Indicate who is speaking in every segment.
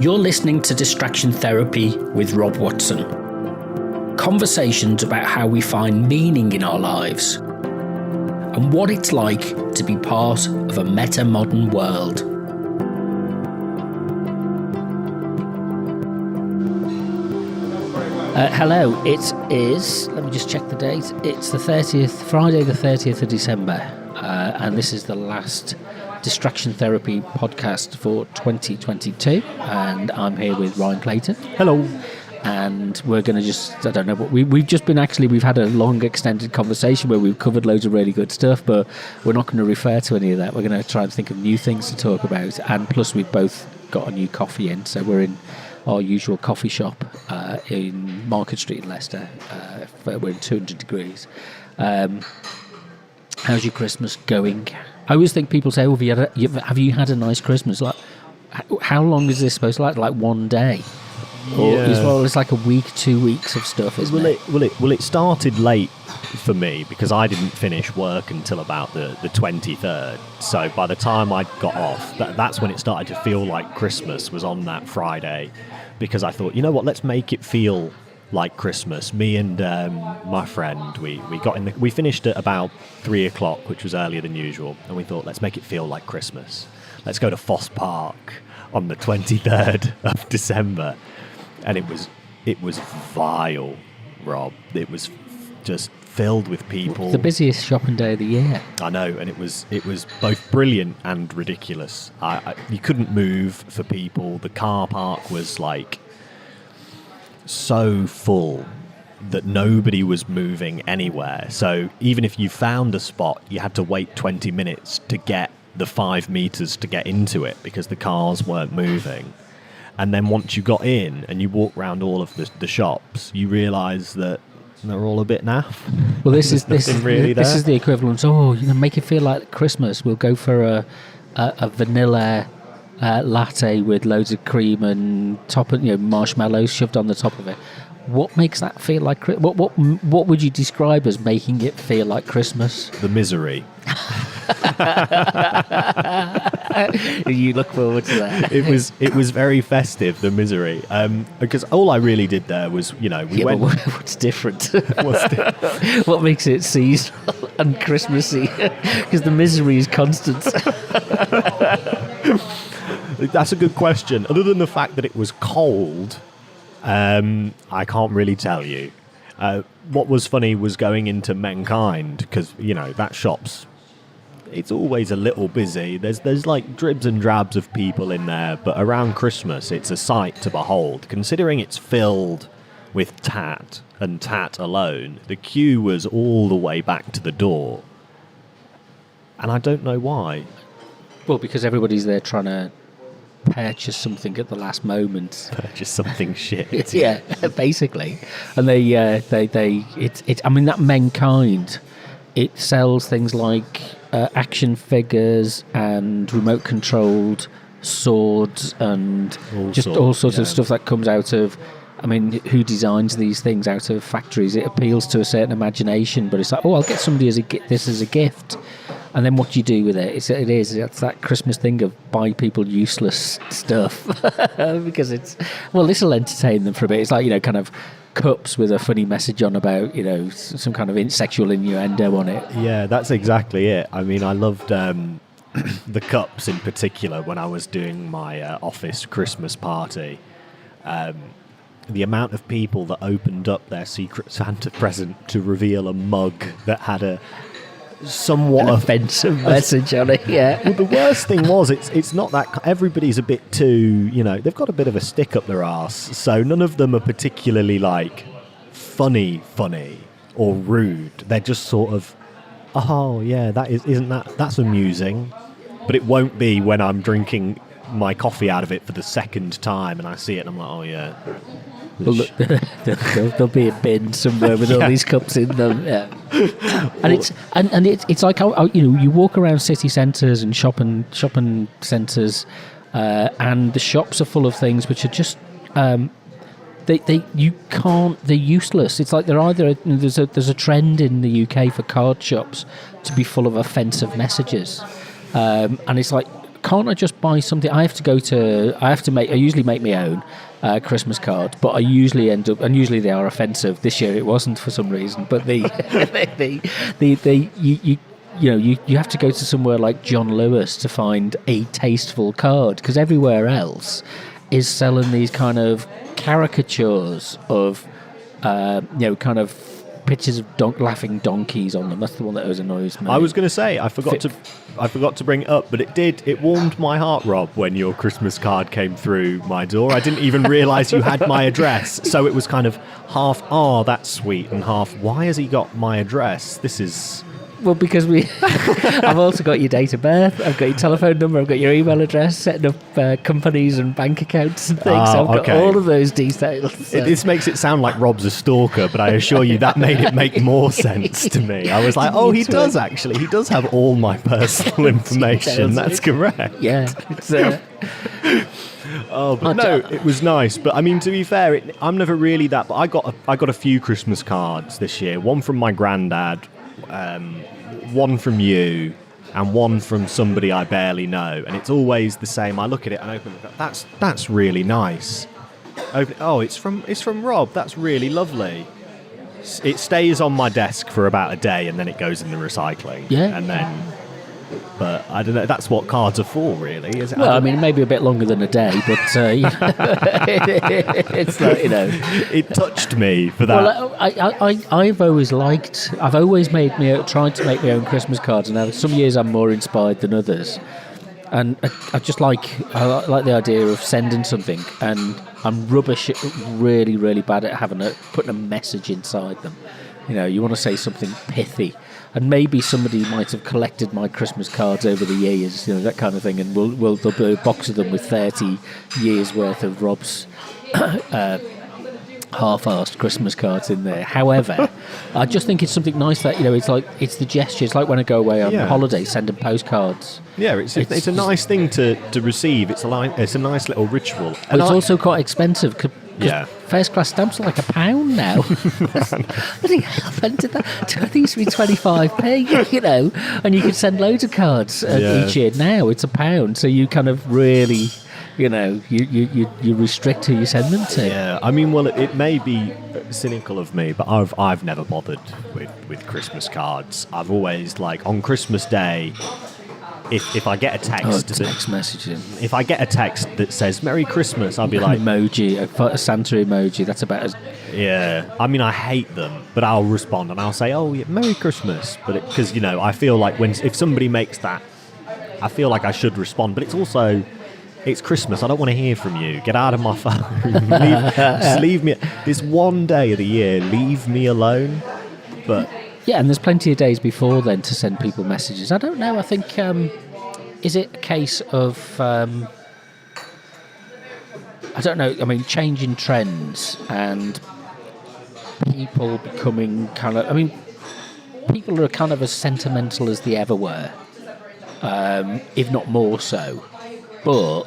Speaker 1: You're listening to Distraction Therapy with Rob Watson. Conversations about how we find meaning in our lives and what it's like to be part of a meta-modern world. Hello, it is, let me just check the date, it's the 30th, Friday the 30th of December, and this is the last Distraction Therapy podcast for 2022, and I'm here with Ryan Clayton.
Speaker 2: Hello.
Speaker 1: And we're going to just, I don't know, we've had a long extended conversation where we've covered loads of really good stuff, but we're not going to refer to any of that. We're going to try and think of new things to talk about, and plus we've both got a new coffee in, so we're in our usual coffee shop in Market Street in Leicester. We're in 200 degrees. How's your Christmas going? I always think people say, "Oh, have you had a nice Christmas?" Like, how long is this supposed to last? Like one day, or it's like a week, 2 weeks of stuff, isn't it?
Speaker 2: Well, it started late for me because I didn't finish work until about the 23rd. So by the time I got off, that's when it started to feel like Christmas was on that Friday. Because I thought, you know what, let's make it feel like Christmas. Me and my friend, we finished at about 3 o'clock, which was earlier than usual, and we thought, let's make it feel like Christmas. Let's go to Foss Park on the 23rd of December, and it was vile, Rob. It was just filled with people.
Speaker 1: The busiest shopping day of the year.
Speaker 2: I know, and it was both brilliant and ridiculous. You couldn't move for people. The car park was like so full that nobody was moving anywhere. So even if you found a spot, you had to wait 20 minutes to get the 5 meters to get into it because the cars weren't moving. And then once you got in and you walk around all of the shops, you realise that they're all a bit naff.
Speaker 1: Well, this is the equivalent. Oh, make it feel like Christmas. We'll go for a vanilla latte with loads of cream and marshmallows shoved on the top of it. What makes that feel like? What would you describe as making it feel like Christmas?
Speaker 2: The misery.
Speaker 1: You look forward to that.
Speaker 2: It was very festive, the misery, because all I really did there was we went.
Speaker 1: But what's different? What makes it seasonal and Christmassy? Because the misery is constant.
Speaker 2: That's a good question. Other than the fact that it was cold, I can't really tell you. What was funny was going into Mankind, because that shop's. It's always a little busy. There's like dribs and drabs of people in there, but around Christmas it's a sight to behold. Considering it's filled with tat and tat alone, the queue was all the way back to the door. And I don't know why.
Speaker 1: Well, because everybody's there trying to purchase something at the last moment.
Speaker 2: Purchase something shit.
Speaker 1: Yeah, basically. And that Mankind, it sells things like action figures and remote-controlled swords and all sorts of stuff that comes out of... I mean, who designs these things out of factories? It appeals to a certain imagination, but it's like, I'll get somebody this as a gift. And then what do you do with it? It's that Christmas thing of buy people useless stuff. Because this will entertain them for a bit. It's like, kind of cups with a funny message on about, some kind of sexual innuendo on it.
Speaker 2: Yeah, that's exactly it. I mean, I loved the cups in particular when I was doing my office Christmas party. The amount of people that opened up their Secret Santa present to reveal a mug that had a somewhat
Speaker 1: offensive message on it. Yeah.
Speaker 2: Well, the worst thing was it's not that everybody's a bit too, they've got a bit of a stick up their arse, so none of them are particularly like funny or rude. They're just sort of, oh yeah, that's amusing. But it won't be when I'm drinking my coffee out of it for the second time and I see it and I'm like, oh yeah.
Speaker 1: Well, there'll be a bin somewhere with all these cups in them. Yeah. And it's like how you walk around city centres and shopping centres, and the shops are full of things which are just they're useless. It's like they're either there's a trend in the UK for card shops to be full of offensive messages, and it's like can't I just buy something? I usually make my own Christmas card, but I usually end up, and usually they are offensive. This year it wasn't for some reason, but you have to go to somewhere like John Lewis to find a tasteful card, because everywhere else is selling these kind of caricatures of, kind of pictures of laughing donkeys on them. That's the one that always annoys me.
Speaker 2: I was going to say I forgot to bring it up, but it warmed my heart, Rob, when your Christmas card came through my door. I didn't even realise you had my address, so it was kind of half, oh, that's sweet, and half, why has he got my address? This is...
Speaker 1: Well, because I've also got your date of birth, I've got your telephone number, I've got your email address, setting up companies and bank accounts and things. So I've got all of those details. So.
Speaker 2: This makes it sound like Rob's a stalker, but I assure you that made it make more sense to me. I was like, oh, he does actually. He does have all my personal information. That's correct.
Speaker 1: Yeah.
Speaker 2: It was nice. But I mean, to be fair, I'm never really that. But I got a few Christmas cards this year. One from my granddad. One from you, and one from somebody I barely know, and it's always the same. I look at it and open it. That's really nice. It's from Rob. That's really lovely. It stays on my desk for about a day, and then it goes in the recycling.
Speaker 1: Yeah,
Speaker 2: and then. But I don't know. That's what cards are for, really. Is it?
Speaker 1: Well, I mean, maybe a bit longer than a day, but it's like,
Speaker 2: it touched me for that.
Speaker 1: Well, I've always tried to make my own Christmas cards, and now some years I'm more inspired than others. And I like the idea of sending something, and I'm rubbish, really, really bad at putting a message inside them. You want to say something pithy. And maybe somebody might have collected my Christmas cards over the years, that kind of thing, and there'll be a box of them with 30 years' worth of Rob's half-assed Christmas cards in there. However, I just think it's something nice that, it's the gesture. It's like when I go away on holiday, sending postcards.
Speaker 2: Yeah, it's a nice thing to receive. It's a nice little ritual.
Speaker 1: And it's also quite expensive. First class stamps are like £1 now. Bloody hell, when did that? They used to be 25p, and you could send loads of cards each year. Now it's £1, so you kind of really, you restrict who you send them to.
Speaker 2: Yeah, I mean, well, it may be cynical of me, but I've never bothered with Christmas cards. I've always, on Christmas Day, if I get a text,
Speaker 1: text messaging.
Speaker 2: If I get a text that says "Merry Christmas," I'll be like,
Speaker 1: emoji, a Santa emoji. That's about as.
Speaker 2: Yeah, I mean, I hate them, but I'll respond and I'll say, "Oh, yeah, Merry Christmas," but because I feel like if somebody makes that, I feel like I should respond. But it's Christmas. I don't want to hear from you. Get out of my phone. Just leave me. This one day of the year, leave me alone. But.
Speaker 1: Yeah, and there's plenty of days before then to send people messages. I don't know. I think, is it a case of, I don't know, I mean, changing trends and people becoming people are kind of as sentimental as they ever were, if not more so. But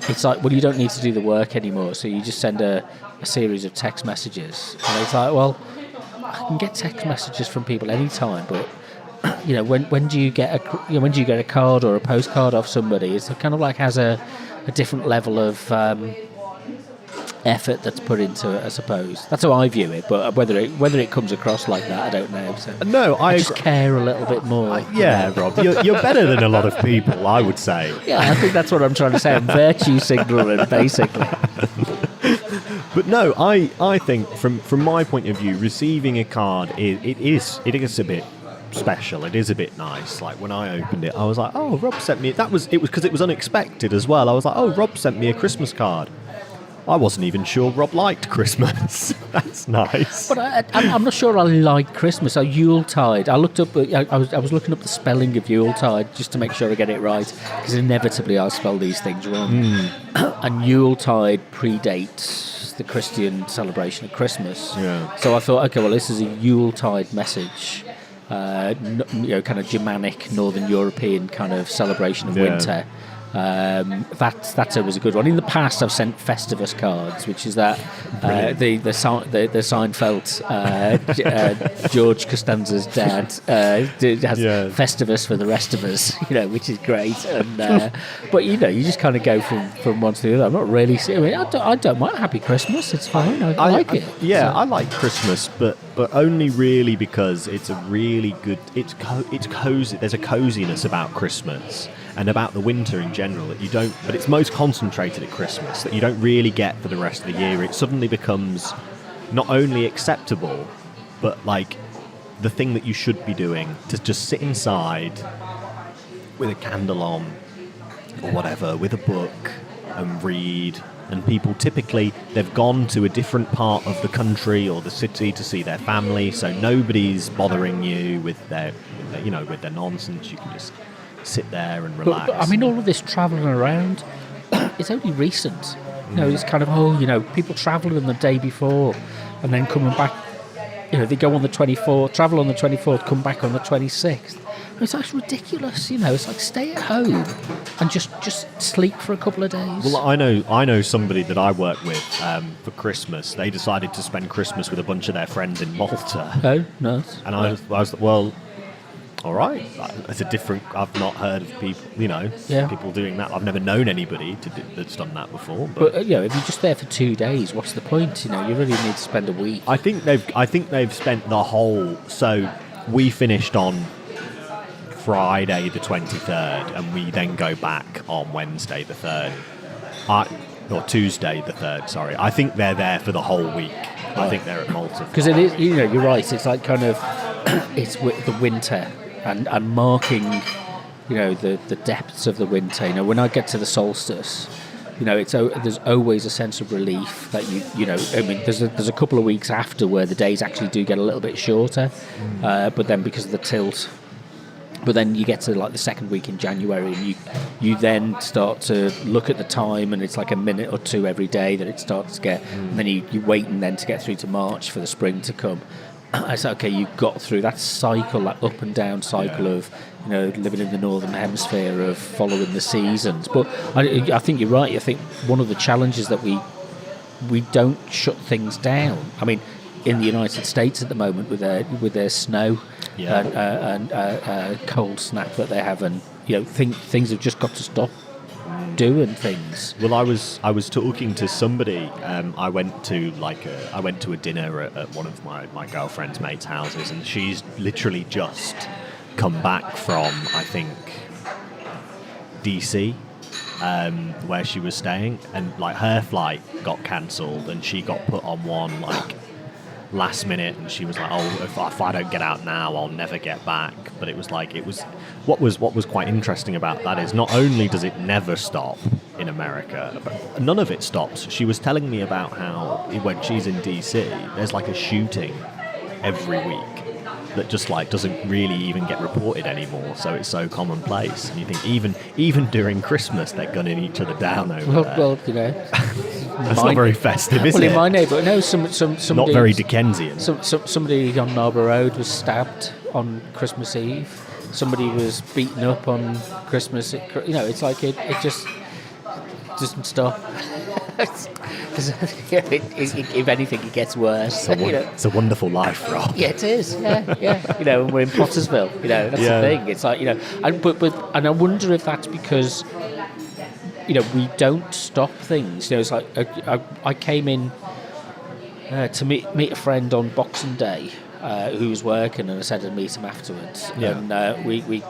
Speaker 1: it's like, well, you don't need to do the work anymore, so you just send a series of text messages. And it's like, well, I can get text messages from people anytime, but when do you get a card or a postcard off somebody? It's kind of like has a different level of effort that's put into it, I suppose. That's how I view it, but whether it comes across like that, I don't know. So
Speaker 2: no, I
Speaker 1: just care a little bit more.
Speaker 2: Rob, you're better than a lot of people, I would say.
Speaker 1: Yeah, I think that's what I'm trying to say. I'm virtue signaling, basically.
Speaker 2: But no, I think from my point of view, receiving a card it is a bit special. It is a bit nice. Like when I opened it, I was like, "Oh, Rob sent me." It was because it was unexpected as well. I was like, "Oh, Rob sent me a Christmas card." I wasn't even sure Rob liked Christmas. That's nice.
Speaker 1: But I'm not sure I like Christmas. Yuletide. I looked up. I was looking up the spelling of Yuletide just to make sure I get it right, because inevitably I spell these things wrong. And Yuletide predates the Christian celebration of Christmas.
Speaker 2: Yeah.
Speaker 1: So I thought, okay, well, this is a Yuletide message. Kind of Germanic, Northern European kind of celebration of winter. That's always a good one. In the past, I've sent Festivus cards, which is that the Seinfeld George Costanza's dad has Festivus for the rest of us, which is great. And but you just kind of go from one to the other. I'm not really. I don't mind Happy Christmas. It's fine. I like it.
Speaker 2: I like Christmas, but only really because it's a really good. It's cozy. There's a coziness about Christmas and about the winter in general that you don't. But it's most concentrated at Christmas that you don't really get for the rest of the year. It suddenly becomes not only acceptable, but like the thing that you should be doing to just sit inside with a candle on or whatever, with a book and read. And people typically, they've gone to a different part of the country or the city to see their family, so nobody's bothering you with their nonsense. You can just sit there and relax.
Speaker 1: But I mean, all of this travelling around, it's only recent. It's kind of, people travelling on the day before and then coming back. They go on the 24th, travel on the 24th, come back on the 26th. It's actually ridiculous, It's like stay at home and just sleep for a couple of days.
Speaker 2: Well, I know somebody that I work with for Christmas. They decided to spend Christmas with a bunch of their friends in Malta.
Speaker 1: Oh, nice.
Speaker 2: And I was well, all right. It's a different. I've not heard of people, people doing that. I've never known anybody that's done that before.
Speaker 1: But if you're just there for 2 days, what's the point? You really need to spend a week.
Speaker 2: I think they've spent the whole. So we finished on Friday the 23rd, and we then go back on Wednesday the 3rd, or Tuesday the 3rd. Sorry, I think they're there for the whole week. Right. I think they're at Malta
Speaker 1: because it is. You're right. It's like kind of it's the winter and marking, the depths of the winter. When I get to the solstice, there's always a sense of relief that there's a couple of weeks after where the days actually do get a little bit shorter, but then because of the tilt. But then you get to like the second week in January, and you then start to look at the time, and it's like a minute or two every day that it starts to get. And then you wait, and then to get through to March for the spring to come. It's like, okay, you got through that cycle, that up and down cycle of living in the northern hemisphere of following the seasons. But I think you're right. I think one of the challenges that we don't shut things down. I mean, in the United States at the moment with their snow and cold snap that they have, and things have just got to stop doing things.
Speaker 2: Well, I was talking to somebody. I went to a dinner at one of my girlfriend's mates' houses, and she's literally just come back from, I think, DC. Where she was staying, and like her flight got cancelled, and she got put on one like last minute, and she was like, "Oh, if I don't get out now, I'll never get back." But it was what was quite interesting about that is not only does it never stop in America, but none of it stops. She was telling me about how when she's in DC, there's like a shooting every week that just like doesn't really even get reported anymore. So it's so commonplace, and you think even during Christmas they're gunning each other down over there.
Speaker 1: Well,
Speaker 2: that's not very festive, is it?
Speaker 1: Well, in my neighbourhood, no, somebody,
Speaker 2: not very Dickensian.
Speaker 1: Somebody on Marlborough Road was stabbed on Christmas Eve. Somebody was beaten up on Christmas. It's like it just doesn't stop. If anything, it gets worse.
Speaker 2: It's a wonderful life, Rob.
Speaker 1: Yeah, it is. Yeah. And we're in Pottersville. That's the thing. It's like and I wonder if that's because we don't stop things. It's like I came in to meet a friend on Boxing Day who was working, and I said I'd meet him afterwards.
Speaker 2: Yeah.
Speaker 1: And we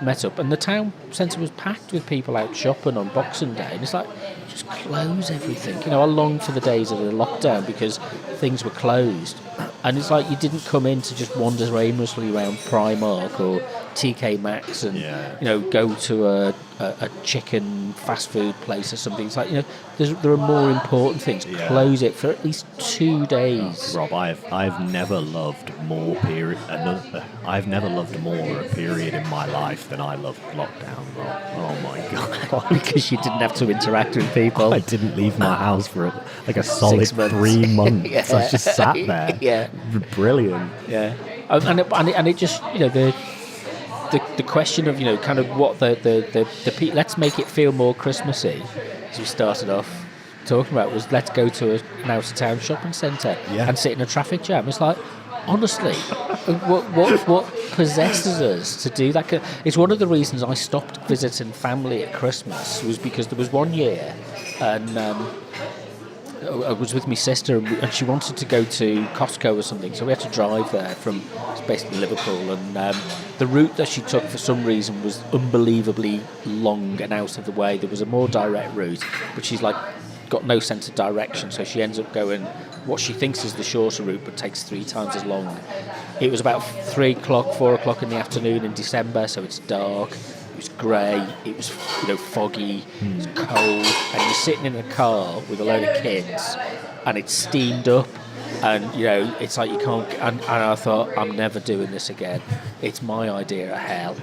Speaker 1: met up, and the town centre was packed with people out shopping on Boxing Day, and it's like, just close everything. I longed for the days of the lockdown because things were closed, and it's like you didn't come in to just wander aimlessly around Primark or TK Maxx and go to a chicken fast food place or something. It's like there are more important things.
Speaker 2: Yeah.
Speaker 1: Close it for at least 2 days.
Speaker 2: Rob, I've never loved more I've never loved more a period in my life than I loved lockdown, Rob. Oh my god!
Speaker 1: Because you didn't have to interact with people.
Speaker 2: I didn't leave my house for like a solid 3 months.
Speaker 1: Yeah.
Speaker 2: I just sat there.
Speaker 1: Yeah,
Speaker 2: brilliant.
Speaker 1: Yeah, and it just the question of, kind of what let's make it feel more Christmassy, as we started off talking about, was let's go to an out of town shopping centre and sit in a traffic jam. It's like, honestly, what possesses us to do that? It's one of the reasons I stopped visiting family at Christmas, was because there was one year, and I was with my sister, and she wanted to go to Costco or something, so we had to drive there from, it's basically Liverpool, and the route that she took for some reason was unbelievably long and out of the way. There was a more direct route, but she's like got no sense of direction, so she ends up going what she thinks is the shorter route, but takes 3 times as long. It was about 3 o'clock, 4 o'clock in the afternoon in December, so it's dark. It was grey, it was foggy, it was cold, and you're sitting in a car with a load of kids, and it's steamed up, and it's like you can't. And I thought, I'm never doing this again. It's my idea of hell.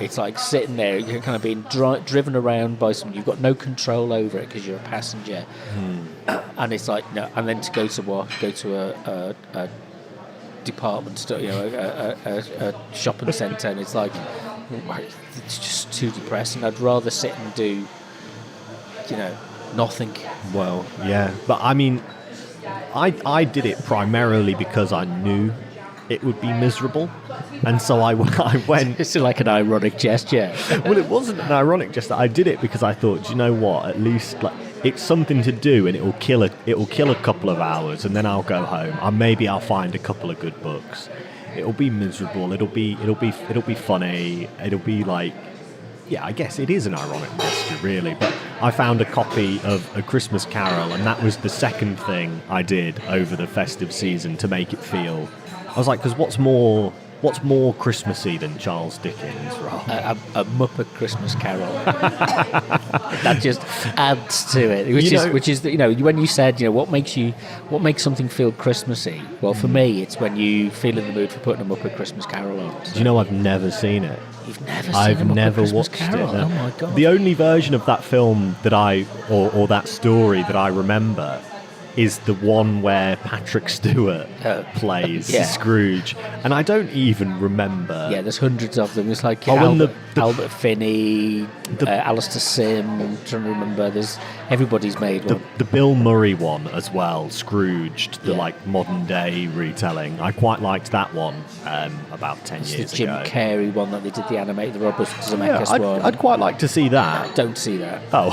Speaker 1: It's like sitting there, you're kind of being driven around by someone. You've got no control over it because you're a passenger, and it's like no. And then to go to a department store, a shopping centre, and it's like, it's just too depressing. I'd rather sit and do, nothing.
Speaker 2: Well, yeah, but I mean, I did it primarily because I knew it would be miserable, and so I went.
Speaker 1: It's like an ironic gesture.
Speaker 2: Well, it wasn't an ironic gesture. I did it because I thought, do you know what? At least it's something to do, and it'll kill a couple of hours, and then I'll go home. And maybe I'll find a couple of good books. It'll be miserable. It'll be funny. It'll be like, yeah, I guess it is an ironic gesture, really. But I found a copy of A Christmas Carol, and that was the second thing I did over the festive season to make it feel. I was like, because what's more Christmassy than Charles Dickens, Rob?
Speaker 1: A Muppet Christmas Carol. That just adds to it. Which is when you said, what makes something feel Christmassy? Well, for me, it's when you feel in the mood for putting a Muppet Christmas Carol on. So.
Speaker 2: Do you know I've never seen it?
Speaker 1: You've never seen
Speaker 2: I've
Speaker 1: a Muppet
Speaker 2: never
Speaker 1: Christmas
Speaker 2: watched
Speaker 1: Carol?
Speaker 2: it. No.
Speaker 1: Oh my god!
Speaker 2: The only version of that film that or that story that I remember is the one where Patrick Stewart plays Scrooge, and I don't even remember.
Speaker 1: Yeah, there's hundreds of them. It's like
Speaker 2: Albert
Speaker 1: Finney, Alistair Sim. I'm trying to remember. There's everybody's made one.
Speaker 2: The Bill Murray one as well, Scrooged, the modern day retelling. I quite liked that one about 10 years ago.
Speaker 1: The Jim Carrey one that they did the animated, the Robert Zemeckis one.
Speaker 2: I'd quite like to see that.
Speaker 1: Don't see that.
Speaker 2: Oh.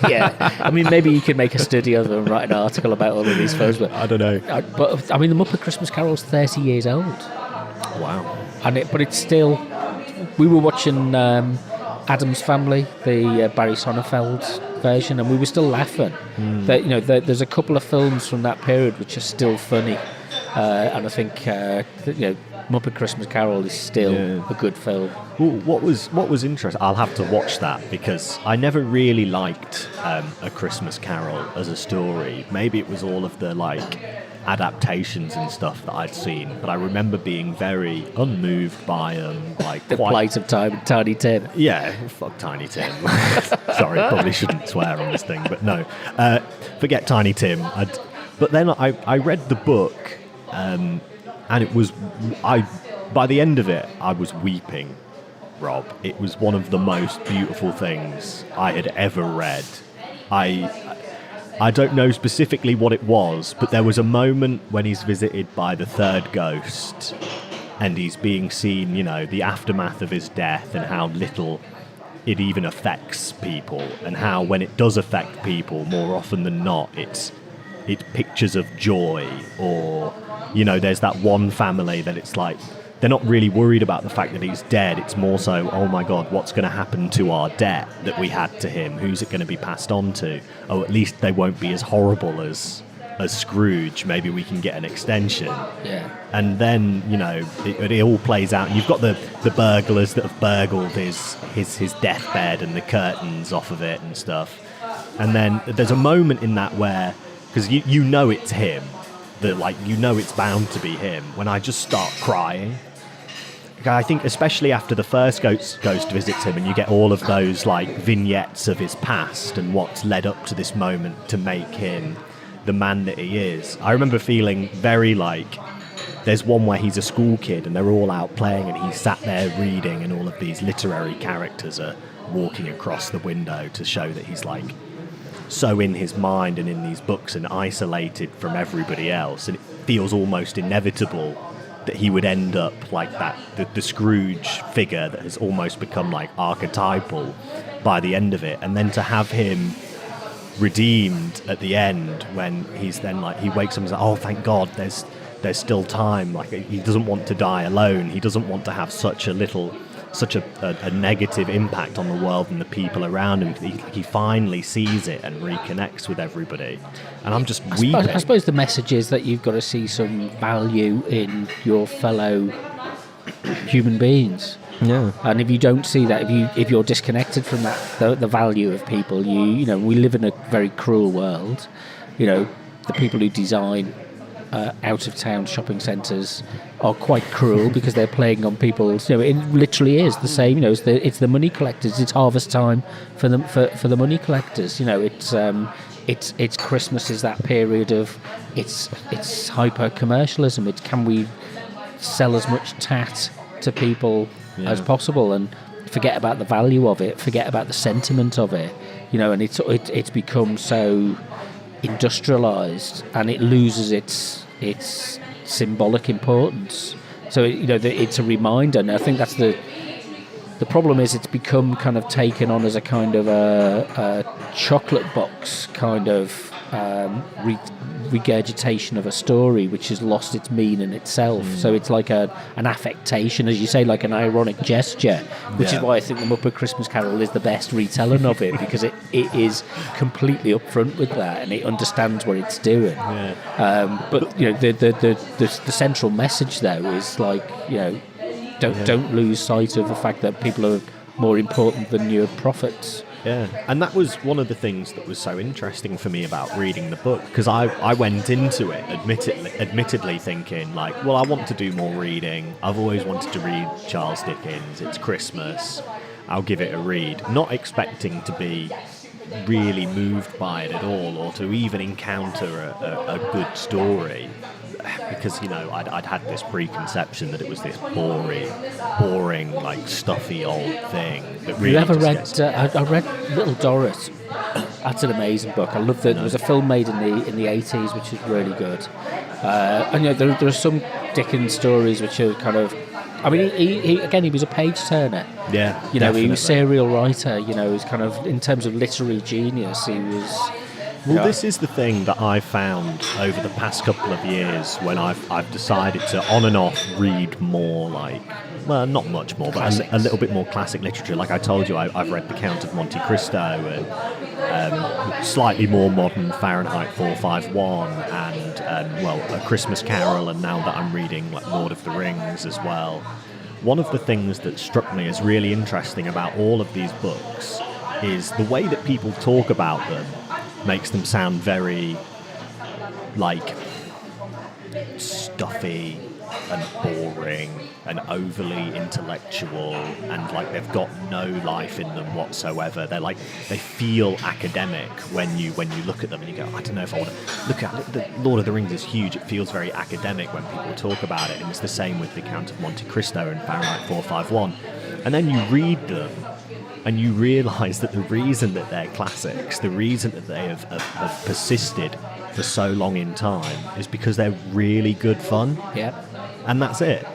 Speaker 1: Yeah. I mean, maybe you could make a study of them and write an article about all of these films. But
Speaker 2: I don't know.
Speaker 1: But I mean, the Muppet Christmas Carol's 30 years old.
Speaker 2: Wow.
Speaker 1: But it's still. We were watching Addams Family, the Barry Sonnenfeld version, and we were still laughing. There's a couple of films from that period which are still funny, and I think Muppet Christmas Carol is still a good film.
Speaker 2: Well, what was interesting? I'll have to watch that because I never really liked A Christmas Carol as a story. Maybe it was all of the adaptations and stuff that I'd seen, but I remember being very unmoved by them.
Speaker 1: The plight of Tiny Tim.
Speaker 2: Yeah, fuck Tiny Tim. Sorry, probably shouldn't swear on this thing, but no, forget Tiny Tim. But then I read the book, and it was by the end of it I was weeping, Rob. It was one of the most beautiful things I had ever read. I don't know specifically what it was, but there was a moment when he's visited by the third ghost and he's being seen, the aftermath of his death and how little it even affects people, and how when it does affect people, more often than not, it's pictures of joy, or, there's that one family that it's like, they're not really worried about the fact that he's dead. It's more so, oh my God, what's going to happen to our debt that we had to him? Who's it going to be passed on to? Oh, at least they won't be as horrible as Scrooge. Maybe we can get an extension.
Speaker 1: Yeah.
Speaker 2: And then, it all plays out. And you've got the burglars that have burgled his deathbed and the curtains off of it and stuff. And then there's a moment in that where, because you know it's him, that it's bound to be him, when I just start crying. I think especially after the first ghost visits him and you get all of those vignettes of his past and what's led up to this moment to make him the man that he is. I remember feeling very there's one where he's a school kid and they're all out playing and he's sat there reading, and all of these literary characters are walking across the window to show that he's like so in his mind and in these books and isolated from everybody else, and it feels almost inevitable that he would end up like that, the Scrooge figure that has almost become like archetypal by the end of it. And then to have him redeemed at the end when he's then like, he wakes up and says, oh, thank God, there's still time. Like, he doesn't want to die alone. He doesn't want to have such a negative impact on the world and the people around him. He finally sees it and reconnects with everybody. And I'm just weeping.
Speaker 1: I suppose the message is that you've got to see some value in your fellow human beings.
Speaker 2: Yeah.
Speaker 1: And if you don't see that, if you're disconnected from that, the value of people, you know, we live in a very cruel world. You know, the people who design out-of-town shopping centres are quite cruel because they're playing on people's. You know, it literally is the same. You know, it's the money collectors. It's harvest time for the money collectors. You know, it's Christmas is that period of it's hyper commercialism. It's, can we sell as much tat to people as possible and forget about the value of it, forget about the sentiment of it. You know, and it's become so industrialized and it loses its symbolic importance. So it's a reminder, and I think that's the problem is it's become kind of taken on as a kind of a chocolate box kind of regurgitation of a story which has lost its meaning itself. So it's like an affectation, as you say, like an ironic gesture, which is why I think The Muppet Christmas Carol is the best retelling of it, because it is completely upfront with that and it understands what it's doing. But you know, the central message though is like, you know, don't lose sight of the fact that people are more important than your profits.
Speaker 2: Yeah, and that was one of the things that was so interesting for me about reading the book, because I went into it admittedly thinking like, well, I want to do more reading. I've always wanted to read Charles Dickens. It's Christmas. I'll give it a read. Not expecting to be really moved by it at all, or to even encounter a good story. Because, you know, I'd had this preconception that it was this boring, like stuffy old thing. That really
Speaker 1: you ever read? I read Little Dorrit. That's an amazing book. I love that. There was a film made in the 80s, which is really good. And you know, there are some Dickens stories which are kind of. I mean, he was a page turner.
Speaker 2: Yeah,
Speaker 1: you know,
Speaker 2: definitely.
Speaker 1: He was a serial writer. You know, he was kind of, in terms of literary genius, he was.
Speaker 2: Well, this is the thing that I've found over the past couple of years when I've decided to on and off read more, like, well, not much more, but a little bit more classic literature. Like I told you, I've read The Count of Monte Cristo and slightly more modern Fahrenheit 451 and well, A Christmas Carol, and now that I'm reading like Lord of the Rings as well. One of the things that struck me as really interesting about all of these books is the way that people talk about them makes them sound very like stuffy and boring and overly intellectual, and like they've got no life in them whatsoever. They feel academic when you look at them and you go, I don't know if I want to look at it. The Lord of the Rings is huge. It feels very academic when people talk about it, and it's the same with The Count of Monte Cristo and Fahrenheit 451. And then you read them and you realise that the reason that they're classics, the reason that they have persisted for so long in time, is because they're really good fun.
Speaker 1: Yeah.
Speaker 2: And that's it.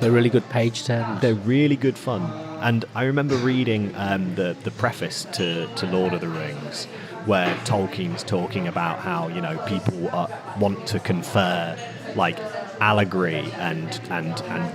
Speaker 1: They're really good page turns.
Speaker 2: They're really good fun. And I remember reading the preface to Lord of the Rings, where Tolkien's talking about how, you know, people want to confer like allegory and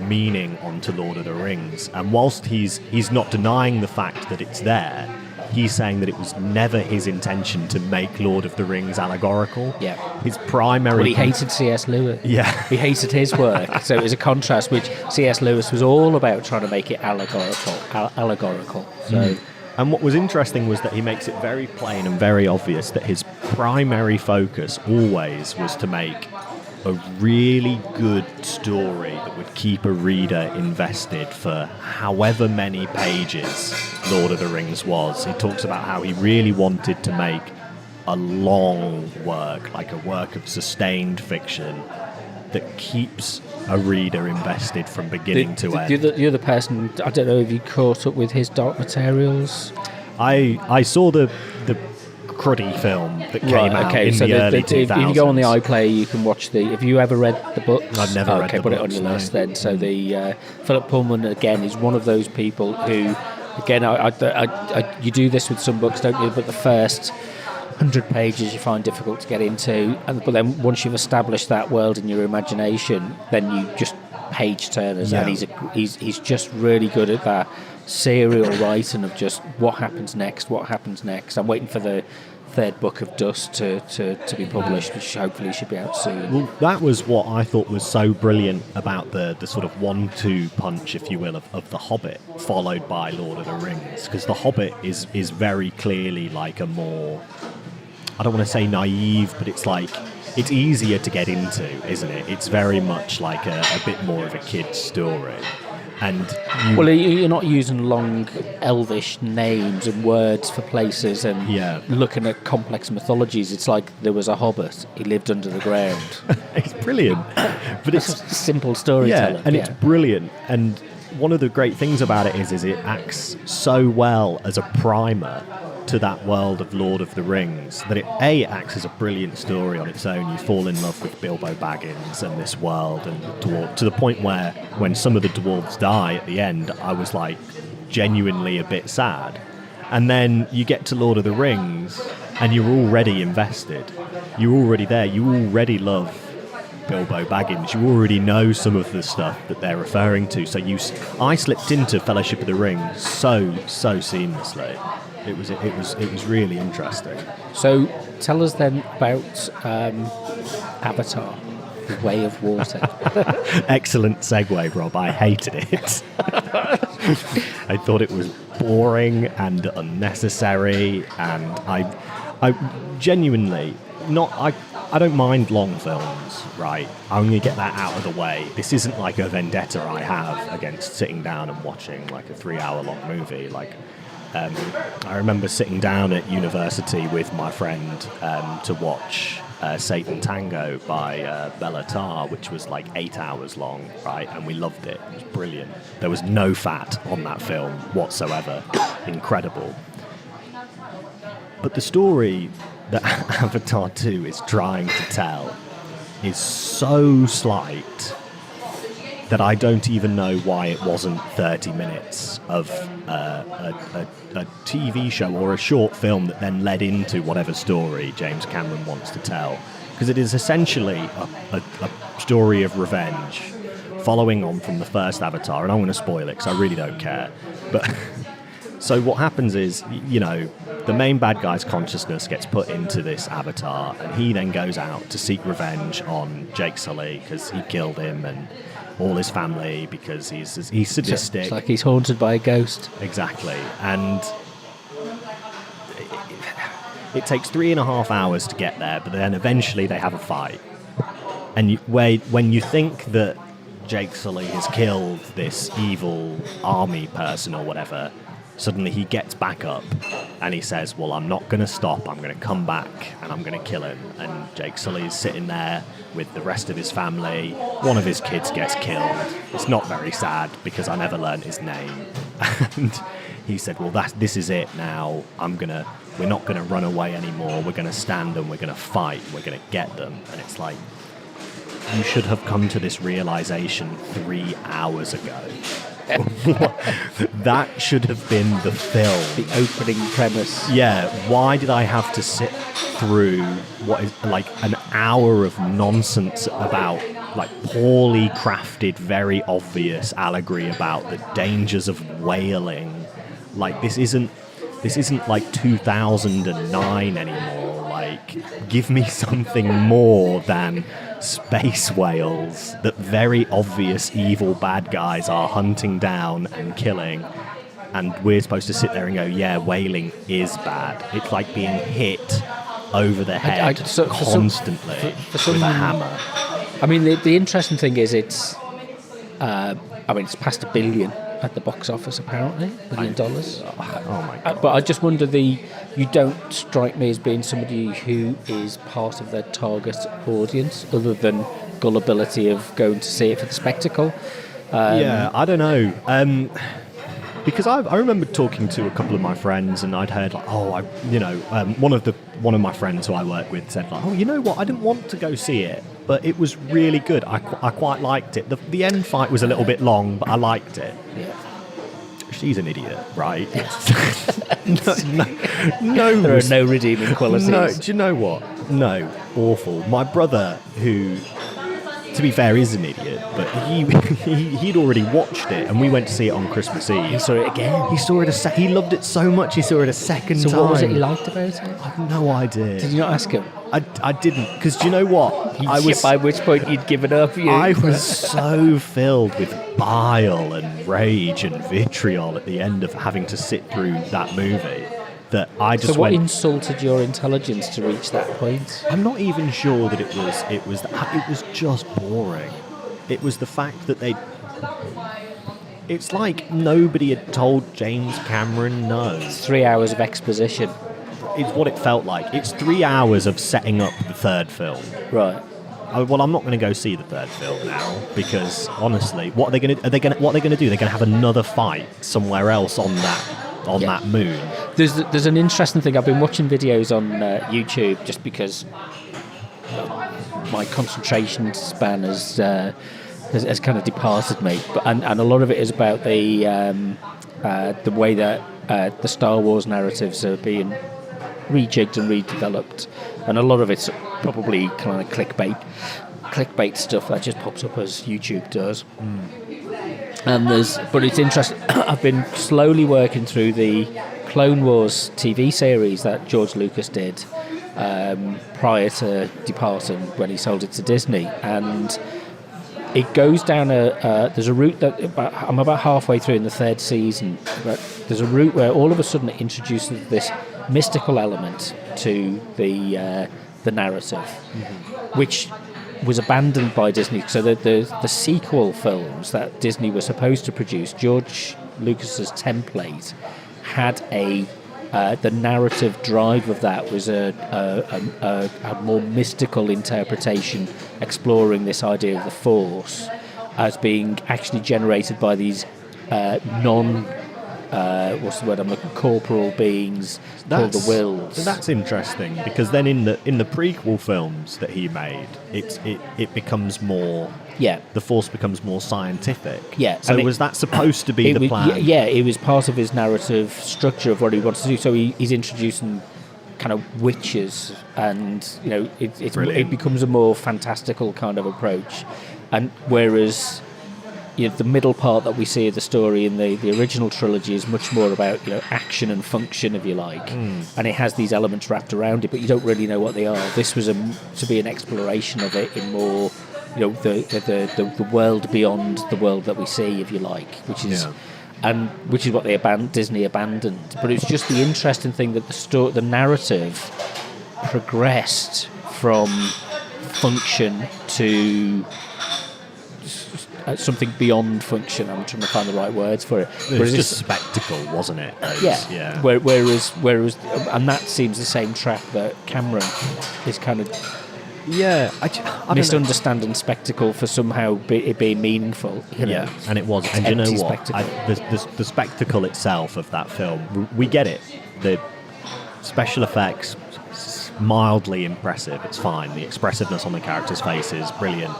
Speaker 2: meaning onto Lord of the Rings. And whilst he's not denying the fact that it's there, he's saying that it was never his intention to make Lord of the Rings allegorical.
Speaker 1: Yeah.
Speaker 2: His primary...
Speaker 1: Well, he hated C.S. Lewis.
Speaker 2: Yeah.
Speaker 1: He hated his work. So it was a contrast, which C.S. Lewis was all about trying to make it allegorical. So...
Speaker 2: And what was interesting was that he makes it very plain and very obvious that his primary focus always was to make a really good story that would keep a reader invested for however many pages Lord of the Rings was. He talks about how he really wanted to make a long work, like a work of sustained fiction, that keeps a reader invested from beginning to end.
Speaker 1: The other person, I don't know if you caught up with his Dark Materials.
Speaker 2: I saw the cruddy film that came out in the early 2000s.
Speaker 1: If you go on the iPlayer, you can watch the... Have you ever read the books?
Speaker 2: I've never read the books.
Speaker 1: Okay, put it on your list then. So the Philip Pullman, again, is one of those people who, again, you do this with some books, don't you? But the first 100 pages you find difficult to get into, but then once you've established that world in your imagination, then you just page turners, and he's just really good at that serial writing of just what happens next. I'm waiting for the third book of Dust to be published, which hopefully should be out soon.
Speaker 2: Well, that was what I thought was so brilliant about the sort of 1-2 punch, if you will, of The Hobbit, followed by Lord of the Rings, because The Hobbit is very clearly like a more, I don't want to say naive, but it's like, it's easier to get into, isn't it? It's very much like a bit more of a kid's story. And
Speaker 1: well, you're not using long elvish names and words for places and looking at complex mythologies. It's like there was a hobbit, he lived under the ground.
Speaker 2: It's brilliant. But it's
Speaker 1: simple storytelling.
Speaker 2: Yeah, and it's brilliant. And one of the great things about it is it acts so well as a primer to that world of Lord of the Rings that it acts as a brilliant story on its own. You fall in love with Bilbo Baggins and this world and the dwarf, to the point where when some of the dwarves die at the end, I was like genuinely a bit sad. And then you get to Lord of the Rings and you're already invested. You're already there. You already love Bilbo Baggins. You already know some of the stuff that they're referring to. So I slipped into Fellowship of the Ring so seamlessly. It was really interesting.
Speaker 1: So tell us then about Avatar, The Way of Water.
Speaker 2: Excellent segue, Rob. I hated it. I thought it was boring and unnecessary, and I genuinely I don't mind long films, right? I'm going to get that out of the way. This isn't like a vendetta I have against sitting down and watching like a 3-hour-long movie. Like, I remember sitting down at university with my friend to watch Satan Tango by Bella Tarr, which was like 8 hours long, right? And we loved it. It was brilliant. There was no fat on that film whatsoever. Incredible. But the story that Avatar 2 is trying to tell is so slight that I don't even know why it wasn't 30 minutes of a TV show or a short film that then led into whatever story James Cameron wants to tell. Because it is essentially a story of revenge, following on from the first Avatar, and I'm going to spoil it because I really don't care. But so what happens is, you know, the main bad guy's consciousness gets put into this avatar, and he then goes out to seek revenge on Jake Sully because he killed him and all his family because he's sadistic.
Speaker 1: It's like he's haunted by a ghost.
Speaker 2: Exactly. And it takes 3.5 hours to get there, but then eventually they have a fight. And when you think that Jake Sully has killed this evil army person or whatever, suddenly he gets back up and he says, well, I'm not going to stop, I'm going to come back and I'm going to kill him. And Jake Sully's sitting there with the rest of his family. One of his kids gets killed. It's not very sad because I never learned his name. And he said, well, this is it now. We're not going to run away anymore. We're going to stand and we're going to fight. We're going to get them. And it's like, you should have come to this realization 3 hours ago. That should have been the film.
Speaker 1: The opening premise.
Speaker 2: Yeah, why did I have to sit through what is like an hour of nonsense about like poorly crafted, very obvious allegory about the dangers of whaling? Like this isn't like 2009 anymore. Like, give me something more than space whales that very obvious evil bad guys are hunting down and killing, and we're supposed to sit there and go, yeah, whaling is bad. It's like being hit over the head constantly with a hammer.
Speaker 1: I mean, the interesting thing is it's past $1 billion at the box office, apparently, $1 billion.
Speaker 2: Oh my God.
Speaker 1: But I just wonder, you don't strike me as being somebody who is part of their target audience, other than gullibility of going to see it for the spectacle.
Speaker 2: Yeah, I don't know. Because I remember talking to a couple of my friends, and I'd heard like, one of my friends who I work with said like, oh, you know what? I didn't want to go see it, but it was really good. I quite liked it. The end fight was a little bit long, but I liked it.
Speaker 1: Yeah.
Speaker 2: She's an idiot, right? no,
Speaker 1: There are no redeeming qualities.
Speaker 2: No, do you know what? No, awful. My brother, who, to be fair, is an idiot, but he'd already watched it, and we went to see it on Christmas Eve.
Speaker 1: He saw it again.
Speaker 2: He saw it he loved it so much. He saw it a second time.
Speaker 1: So what was it he liked about it?
Speaker 2: I have no idea.
Speaker 1: Did you not ask him?
Speaker 2: I didn't, because do you know what?
Speaker 1: By which point you'd given up.
Speaker 2: I was so filled with bile and rage and vitriol at the end of having to sit through that movie that I just
Speaker 1: So what insulted your intelligence to reach that point?
Speaker 2: I'm not even sure that it was just boring. It was the fact that it's like nobody had told James Cameron no.
Speaker 1: It's 3 hours of exposition.
Speaker 2: It's what it felt like. It's 3 hours of setting up the third film.
Speaker 1: Right.
Speaker 2: Well, I'm not going to go see the third film now because honestly, what are they going to do? They're going to have another fight somewhere else on that moon.
Speaker 1: There's an interesting thing. I've been watching videos on YouTube just because my concentration span has kind of departed me. And a lot of it is about the way that the Star Wars narratives are being rejigged and redeveloped, and a lot of it's probably kind of clickbait stuff that just pops up as YouTube does. But it's interesting. I've been slowly working through the Clone Wars TV series that George Lucas did prior to departing when he sold it to Disney, and it goes down there's a route that I'm about halfway through in the third season, but there's a route where all of a sudden it introduces this mystical element to the narrative, which was abandoned by Disney. So the sequel films that Disney was supposed to produce, George Lucas's template had the narrative drive of that was a more mystical interpretation, exploring this idea of the Force as being actually generated by these what's the word I'm looking? Corporal beings called the Wills.
Speaker 2: So that's interesting because then in the prequel films that he made, it becomes more.
Speaker 1: Yeah.
Speaker 2: The Force becomes more scientific.
Speaker 1: Yeah.
Speaker 2: So was that supposed to be the plan?
Speaker 1: Yeah, it was part of his narrative structure of what he wanted to do. So he's introducing kind of witches, and it becomes a more fantastical kind of approach. And whereas the middle part that we see of the story in the original trilogy is much more about action and function, if you like, and it has these elements wrapped around it, but you don't really know what they are. This was to be an exploration of it in more the world beyond the world that we see, if you like, which is what Disney abandoned. But it's just the interesting thing that the narrative progressed from function to something beyond function. I'm trying to find the right words for it.
Speaker 2: It was just spectacle, wasn't it?
Speaker 1: Yeah. Whereas, and that seems the same track that Cameron is kind of
Speaker 2: I
Speaker 1: misunderstanding spectacle for somehow it being meaningful.
Speaker 2: Yeah, and it was. And you know what? The spectacle itself of that film, we get it. The special effects, mildly impressive. It's fine. The expressiveness on the characters' faces, brilliant.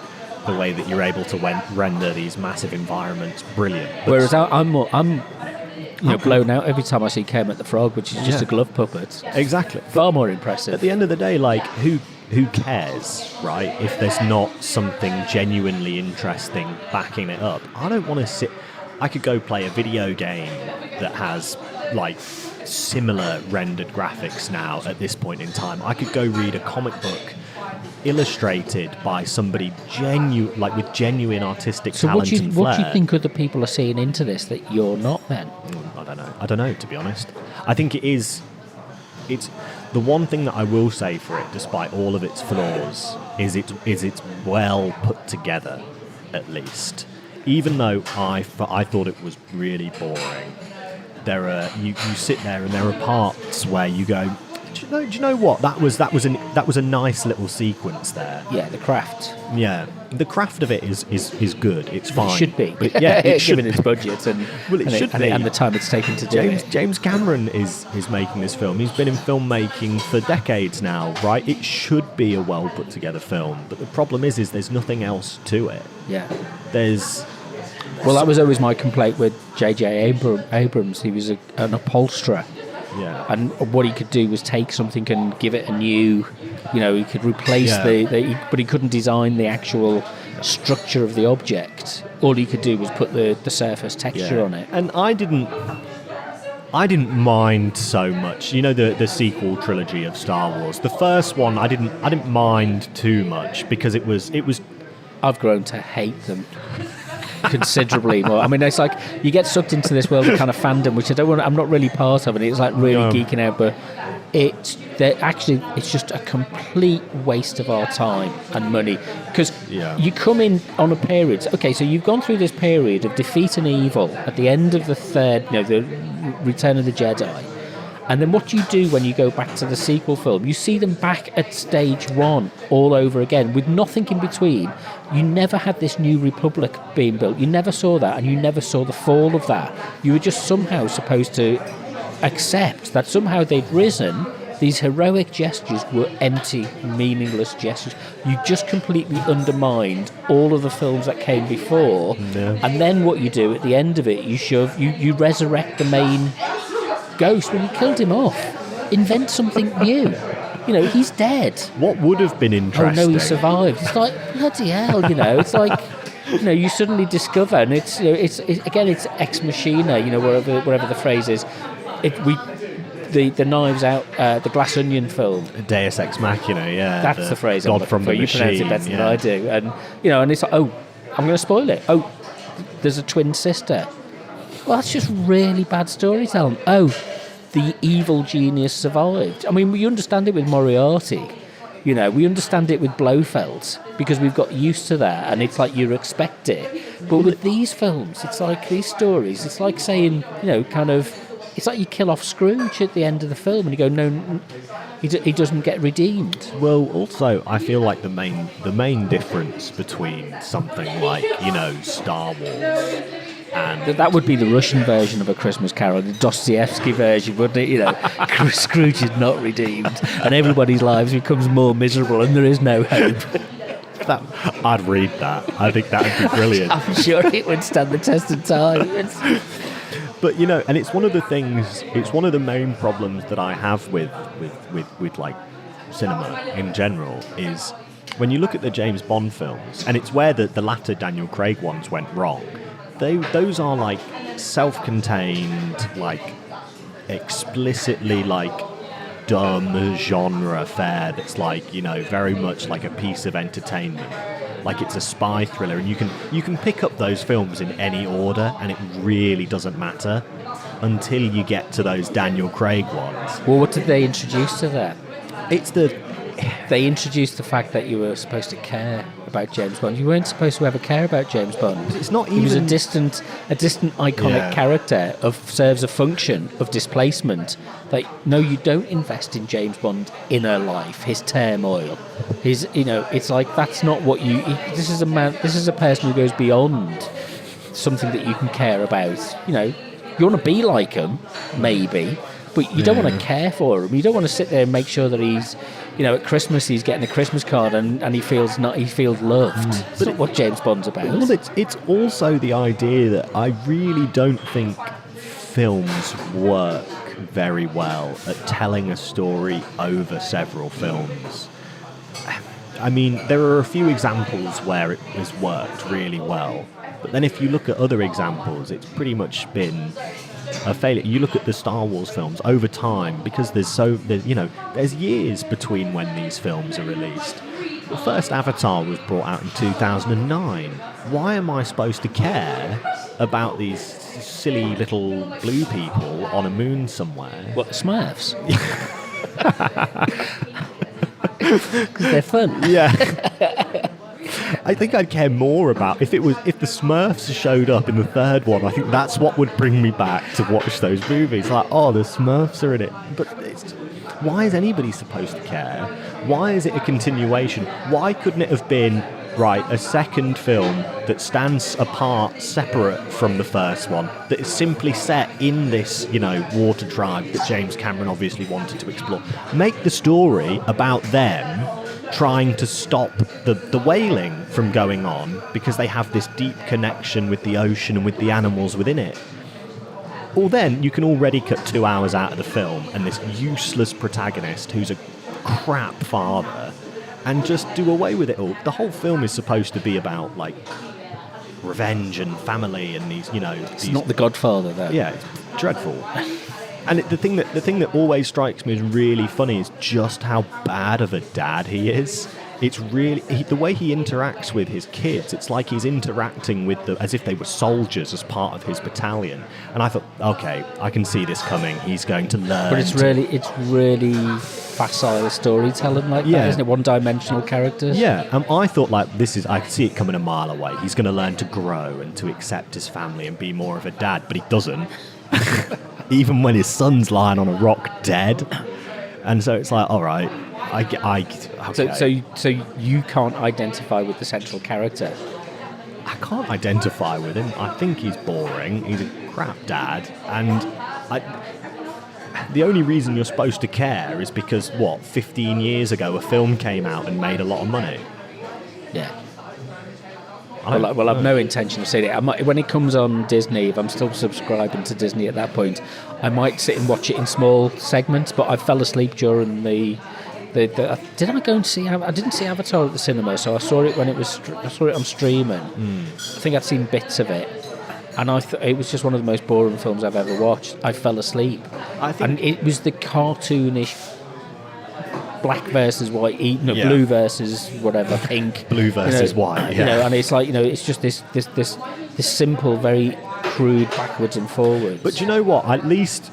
Speaker 2: The way that you're able to render these massive environments, brilliant. But
Speaker 1: whereas I'm blown out every time I see Kermit the Frog, which is just a glove puppet.
Speaker 2: Exactly.
Speaker 1: Far more impressive.
Speaker 2: At the end of the day, like, who cares, right, if there's not something genuinely interesting backing it up? I don't want to sit... I could go play a video game that has, like, similar rendered graphics now at this point in time. I could go read a comic book illustrated by somebody with genuine artistic talent and flair.
Speaker 1: What do you think other people are seeing into this that you're not then?
Speaker 2: I don't know, to be honest. I think it's the one thing that I will say for it, despite all of its flaws, is it's well put together, at least. Even though I thought it was really boring. You sit there and there are parts where you go, Do you know what? That was a nice little sequence there.
Speaker 1: Yeah, the craft.
Speaker 2: Yeah, the craft of it is good. It's fine.
Speaker 1: It should be.
Speaker 2: But yeah, it should
Speaker 1: given its budget and and the time it's taken to do it.
Speaker 2: James Cameron is making this film. He's been in filmmaking for decades now, right? It should be a well put together film. But the problem is there's nothing else to it.
Speaker 1: Yeah.
Speaker 2: Well,
Speaker 1: that was always my complaint with J.J. Abrams. He was an upholsterer.
Speaker 2: Yeah.
Speaker 1: And what he could do was take something and give it a new, he could replace but he couldn't design the actual structure of the object. All he could do was put the surface texture on it.
Speaker 2: And I didn't mind so much. The sequel trilogy of Star Wars. The first one I didn't mind too much because it was.
Speaker 1: I've grown to hate them considerably more. I mean, it's like you get sucked into this world of kind of fandom, which I'm not really part of, and it's like really geeking out. But it's just a complete waste of our time and money because you come in on a period. Okay, so you've gone through this period of defeating evil at the end of the third, the Return of the Jedi. And then what do you do when you go back to the sequel film? You see them back at stage one all over again with nothing in between. You never had this new republic being built. You never saw that, and you never saw the fall of that. You were just somehow supposed to accept that somehow they'd risen. These heroic gestures were empty, meaningless gestures. You just completely undermined all of the films that came before.
Speaker 2: Yeah.
Speaker 1: And then what you do at the end of it, you resurrect the main ghost when you killed him off. Invent something new. He's dead.
Speaker 2: What would have been interesting?
Speaker 1: Oh no, he survived. It's like bloody hell. It's like you suddenly discover, and it's it's ex machina. Whatever the phrase is. The Knives Out, the Glass Onion film.
Speaker 2: Deus Ex Machina. Yeah,
Speaker 1: that's the phrase.
Speaker 2: God from the machine.
Speaker 1: You pronounce it better than I do, and it's like, oh, I'm going to spoil it. Oh, there's a twin sister. Well, that's just really bad storytelling. Oh, the evil genius survived. I mean, we understand it with Moriarty. We understand it with Blofeld because we've got used to that, and it's like you expect it. But with these films, it's like these stories. It's like saying, it's like you kill off Scrooge at the end of the film, and you go, no, he doesn't get redeemed.
Speaker 2: Well, also, I feel like the main difference between something like Star Wars. And
Speaker 1: that would be the Russian version of A Christmas Carol, the Dostoevsky version, wouldn't it? Scrooge is not redeemed, and everybody's lives becomes more miserable, and there is no hope.
Speaker 2: I'd read that. I think that would be brilliant.
Speaker 1: I'm sure it would stand the test of time.
Speaker 2: But and it's one of the things. It's one of the main problems that I have with like cinema in general is when you look at the James Bond films, and it's where the latter Daniel Craig ones went wrong. Those are like self-contained, like explicitly like dumb genre fare that's like very much like a piece of entertainment, like it's a spy thriller, and you can pick up those films in any order, and it really doesn't matter until you get to those Daniel Craig ones.
Speaker 1: Well, what did they introduce to that? They introduced the fact that you were supposed to care about James Bond. You weren't supposed to ever care about James Bond.
Speaker 2: It's not even...
Speaker 1: He was a distant iconic character serves a function of displacement. Like, no, you don't invest in James Bond's inner life, his turmoil. It's like that's not what you. This is a person who goes beyond something that you can care about. You want to be like him, maybe, but you don't want to care for him. You don't want to sit there and make sure that he's. At Christmas he's getting a Christmas card and he feels loved. That's not what James Bond's about.
Speaker 2: Well, it's also the idea that I really don't think films work very well at telling a story over several films. I mean, there are a few examples where it has worked really well, but then if you look at other examples, it's pretty much been a failure. You look at the Star Wars films over time, because there's years between when these films are released. The first Avatar was brought out in 2009. Why am I supposed to care about these silly little blue people on a moon somewhere?
Speaker 1: What, the Smurfs? Because they're fun.
Speaker 2: Yeah. I think I'd care more about if the Smurfs showed up in the third one. I think that's what would bring me back to watch those movies. Like, oh, the Smurfs are in it. But Why is anybody supposed to care? Why is it a continuation? Why couldn't it have been, right, a second film that stands apart, separate from the first one, that is simply set in this, water tribe that James Cameron obviously wanted to explore? Make the story about them trying to stop the whaling from going on because they have this deep connection with the ocean and with the animals within it. Well, then you can already cut 2 hours out of the film and this useless protagonist who's a crap father and just do away with it all. The whole film is supposed to be about, like, revenge and family and these,
Speaker 1: It's not The Godfather, though.
Speaker 2: Yeah, it's dreadful. And the thing that always strikes me as really funny is just how bad of a dad he is. It's really the way he interacts with his kids. It's like he's interacting with them as if they were soldiers as part of his battalion. And I thought, okay, I can see this coming. He's going to learn.
Speaker 1: But it's really facile storytelling like that, isn't it? One-dimensional characters.
Speaker 2: Yeah, and I thought, like, I could see it coming a mile away. He's going to learn to grow and to accept his family and be more of a dad, but he doesn't. Even when his son's lying on a rock dead. And so it's like, all right, okay.
Speaker 1: So you can't identify with the central character?
Speaker 2: I can't identify with him. I think he's boring. He's a crap dad. And the only reason you're supposed to care is because, 15 years ago a film came out and made a lot of money?
Speaker 1: Yeah. Well, I've no intention of seeing it. When it comes on Disney, if I'm still subscribing to Disney at that point, I might sit and watch it in small segments, but I fell asleep during the did I go and see? I didn't see Avatar at the cinema, so I saw it when I saw it on streaming. I think I'd seen bits of it, and it was just one of the most boring films I've ever watched. I fell asleep, and it was the cartoonish black versus white, blue versus whatever, pink,
Speaker 2: blue versus white,
Speaker 1: and it's like it's just this simple, very crude backwards and forwards.
Speaker 2: But you know what? At least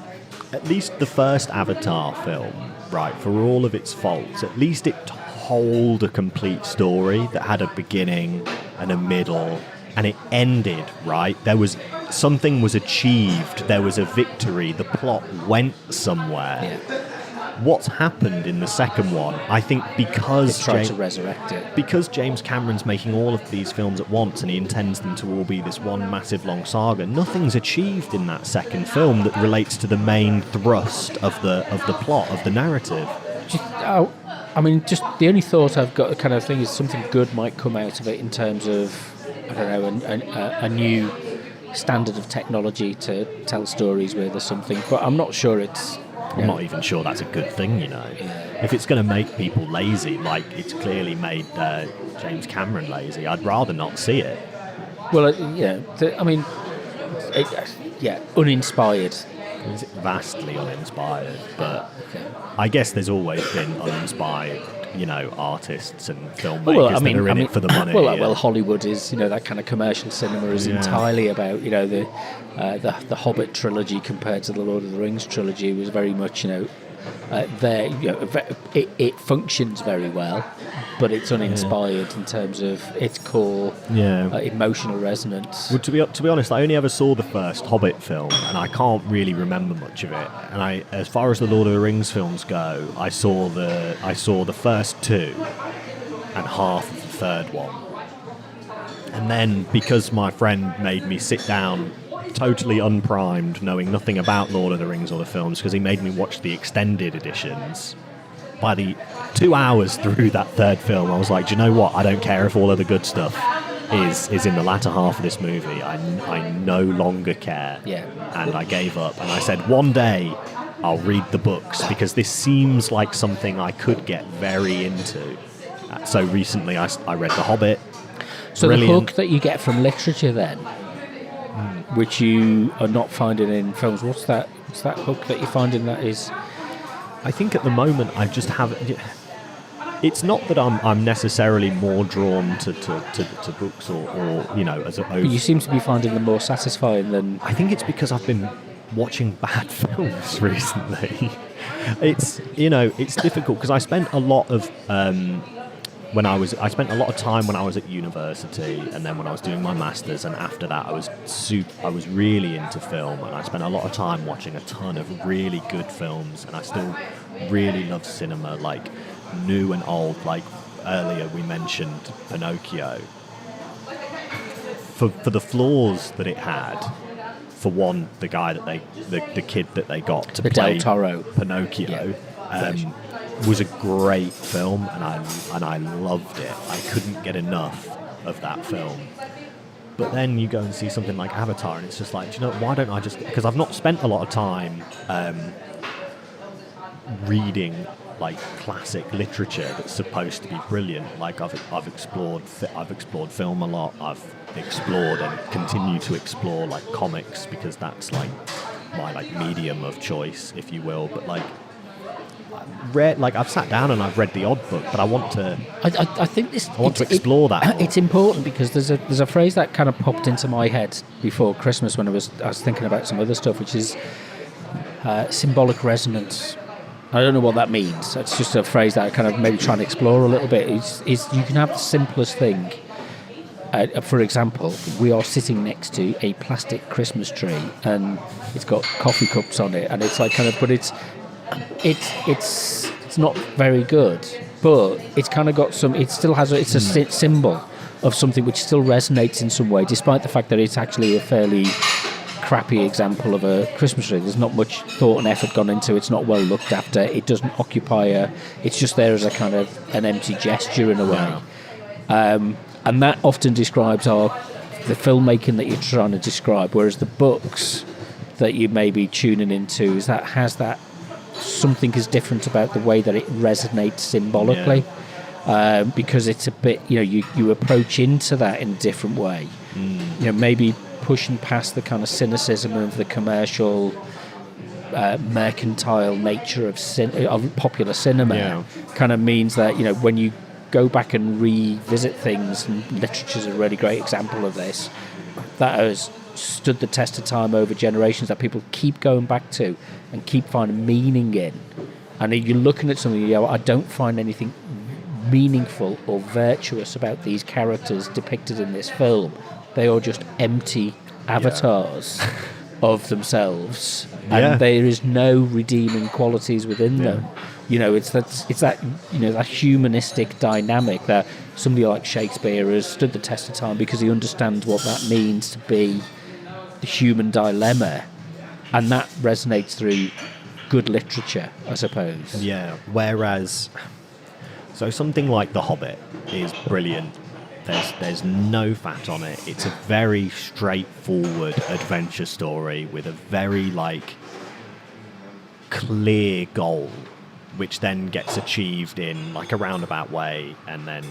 Speaker 2: the first Avatar film, right, for all of its faults, at least it told a complete story that had a beginning and a middle, and it ended, right? Something was achieved, there was a victory, the plot went somewhere.
Speaker 1: Yeah.
Speaker 2: What's happened in the second one, I think, because
Speaker 1: they tried to resurrect it.
Speaker 2: Because James Cameron's making all of these films at once and he intends them to all be this one massive long saga, nothing's achieved in that second film that relates to the main thrust of the plot, of the narrative.
Speaker 1: Just the only thought I've got, kind of thing, is something good might come out of it in terms of, I don't know, a new standard of technology to tell stories with or something, but I'm not sure it's...
Speaker 2: I'm not even sure that's a good thing, If it's going to make people lazy, like it's clearly made James Cameron lazy, I'd rather not see it.
Speaker 1: Well, uninspired.
Speaker 2: It's vastly uninspired, but I guess there's always been uninspired, artists and filmmakers that are in it for the money.
Speaker 1: Well, Hollywood is, that kind of commercial cinema is entirely about, the Hobbit trilogy compared to the Lord of the Rings trilogy was very much, it functions very well, but it's uninspired in terms of its core emotional resonance.
Speaker 2: Well, to be honest, I only ever saw the first Hobbit film, and I can't really remember much of it. And as far as the Lord of the Rings films go, I saw the first two and half of the third one. And then, because my friend made me sit down totally unprimed, knowing nothing about Lord of the Rings or the films, because he made me watch the extended editions, by the 2 hours through that third film, I was like, do you know what? I don't care if all of the good stuff is in the latter half of this movie. I no longer care.
Speaker 1: Yeah.
Speaker 2: And I gave up. And I said, one day I'll read the books, because this seems like something I could get very into. So recently I read The Hobbit.
Speaker 1: So
Speaker 2: Brilliant.
Speaker 1: The hook that you get from literature then, which you are not finding in films, what's that hook that you find in that is...
Speaker 2: I think at the moment I just haven't... It's not that I'm necessarily more drawn to books or as a...
Speaker 1: But you seem to be finding them more satisfying than...
Speaker 2: I think it's because I've been watching bad films recently. It's difficult, because I spent a lot of... I spent a lot of time when I was at university, and then when I was doing my masters, and after that I was really into film, and I spent a lot of time watching a ton of really good films, and I still really loves cinema, like new and old. Like earlier we mentioned Pinocchio. For the flaws that it had, for one, the guy that the kid that they got to
Speaker 1: the
Speaker 2: play
Speaker 1: Del Toro
Speaker 2: Pinocchio, was a great film, and I loved it. I couldn't get enough of that film. But then you go and see something like Avatar, and it's just like, do you know, why don't I just... Because I've not spent a lot of time reading like classic literature that's supposed to be brilliant. Like I've explored film a lot. I've explored and continue to explore like comics, because that's like my like medium of choice, if you will. But like I've sat down and I've read the odd book, but I want to.
Speaker 1: I think this.
Speaker 2: I want to explore that more.
Speaker 1: It's important because there's a phrase that kind of popped into my head before Christmas when I was thinking about some other stuff, which is symbolic resonance. I don't know what that means. It's just a phrase that I kind of maybe trying to explore a little bit. Is you can have the simplest thing. For example, we are sitting next to a plastic Christmas tree, and it's got coffee cups on it, and it's like kind of, but it's not very good, but it's kind of got some. It still has. It's a symbol of something which still resonates in some way, despite the fact that it's actually a fairly crappy example of a Christmas tree. There's not much thought and effort gone into it. It's not well looked after. It doesn't occupy it's just there as a kind of an empty gesture in a way. And that often describes the filmmaking that you're trying to describe, whereas the books that you may be tuning into has that something is different about the way that it resonates symbolically. Because it's a bit, you approach into that in a different way. Maybe pushing past the kind of cynicism of the commercial, mercantile nature of popular cinema, kind of means that, when you go back and revisit things, and literature's a really great example of this, that has stood the test of time over generations, that people keep going back to and keep finding meaning in. And if you're looking at something, I don't find anything meaningful or virtuous about these characters depicted in this film. They are just empty avatars of themselves, and there is no redeeming qualities within them. It's that humanistic dynamic that somebody like Shakespeare has stood the test of time because he understands what that means to be the human dilemma, and that resonates through good literature, I suppose. Yeah.
Speaker 2: Whereas, so something like The Hobbit is brilliant. There's no fat on it. It's a very straightforward adventure story with a very clear goal, which then gets achieved in a roundabout way, and then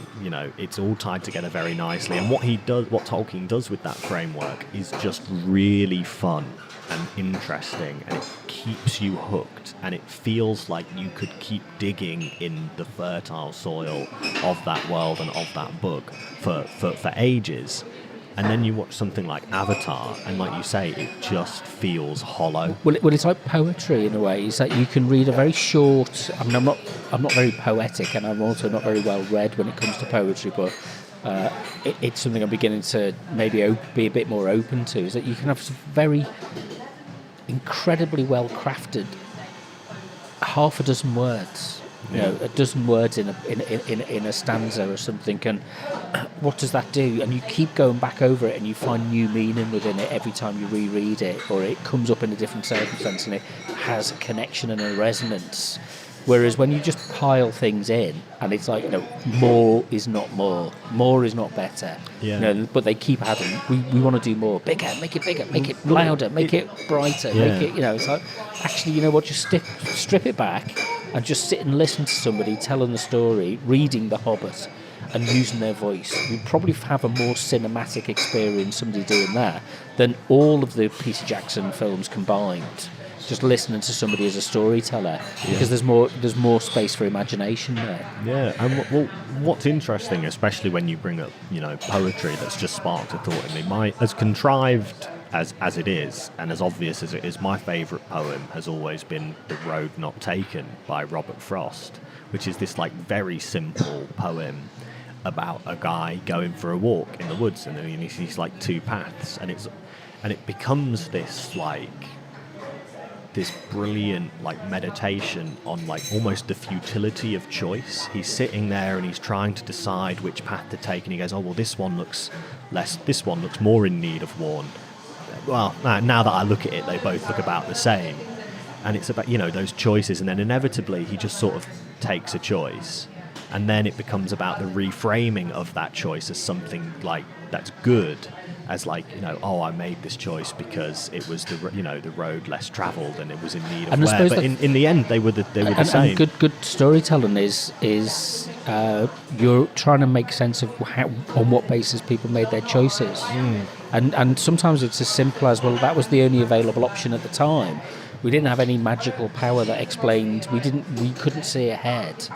Speaker 2: it's all tied together very nicely. And what Tolkien does with that framework is just really fun and interesting, and it keeps you hooked, and it feels like you could keep digging in the fertile soil of that world and of that book for ages. And then you watch something like Avatar, and like you say, it just feels hollow.
Speaker 1: Well, it's like poetry in a way. It's that you can read a very short. I mean, I'm not very poetic, and I'm also not very well read when it comes to poetry. But it's something I'm beginning to maybe be a bit more open to. Is that you can have some very incredibly well crafted half a dozen words. A dozen words in a stanza or something, and what does that do? And you keep going back over it, and you find new meaning within it every time you reread it, or it comes up in a different circumstance, and it has a connection and a resonance. Whereas when you just pile things in, and it's like, more is not more is not better. But they keep adding. We want to do more, bigger, make it louder, make it brighter, make it. It's like, actually, you know what? Just strip it back, and just sit and listen to somebody telling the story, reading The Hobbit, and using their voice. You probably have a more cinematic experience, somebody doing that, than all of the Peter Jackson films combined. Just listening to somebody as a storyteller, because there's more space for imagination there.
Speaker 2: Yeah, and what's interesting, especially when you bring up poetry, that's just sparked a thought in me. As contrived as it is, and as obvious as it is, my favourite poem has always been "The Road Not Taken" by Robert Frost, which is this very simple poem about a guy going for a walk in the woods, and then he sees two paths, and it becomes this this brilliant like meditation on like almost the futility of choice. He's sitting there and he's trying to decide which path to take, and he goes, oh well, this one looks more in need of one. Well, now that I look at it, they both look about the same. And it's about, those choices, and then inevitably he just sort of takes a choice, and then it becomes about the reframing of that choice as something like that's good, as like, I made this choice because it was the road less travelled and it was in need of wear. But in the end, they were the same.
Speaker 1: And good storytelling is you're trying to make sense of on what basis people made their choices, and sometimes it's as simple as, well, that was the only available option at the time. We didn't have any magical power that explained. We couldn't see ahead.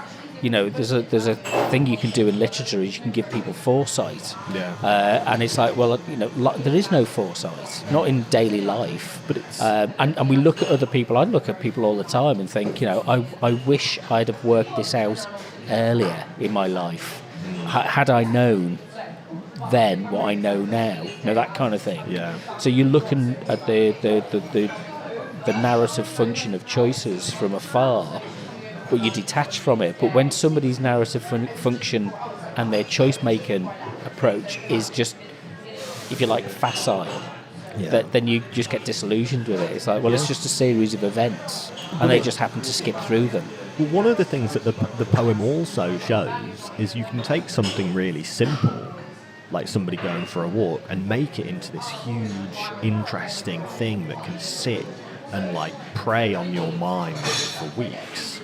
Speaker 1: There's a thing you can do in literature is you can give people foresight.
Speaker 2: Yeah.
Speaker 1: And it's like, well, there is no foresight, not in daily life. But it's and we look at other people. I look at people all the time and think, I wish I'd have worked this out earlier in my life. Had I known then what I know now, that kind of thing.
Speaker 2: Yeah.
Speaker 1: So you're looking at the narrative function of choices from afar, but you detach from it. But when somebody's narrative function and their choice-making approach is just, if you like, facile, then you just get disillusioned with it. It's like, well, it's just a series of events, and they just happen to skip through them.
Speaker 2: Well, one of the things that the poem also shows is you can take something really simple, like somebody going for a walk, and make it into this huge, interesting thing that can sit and like prey on your mind for weeks.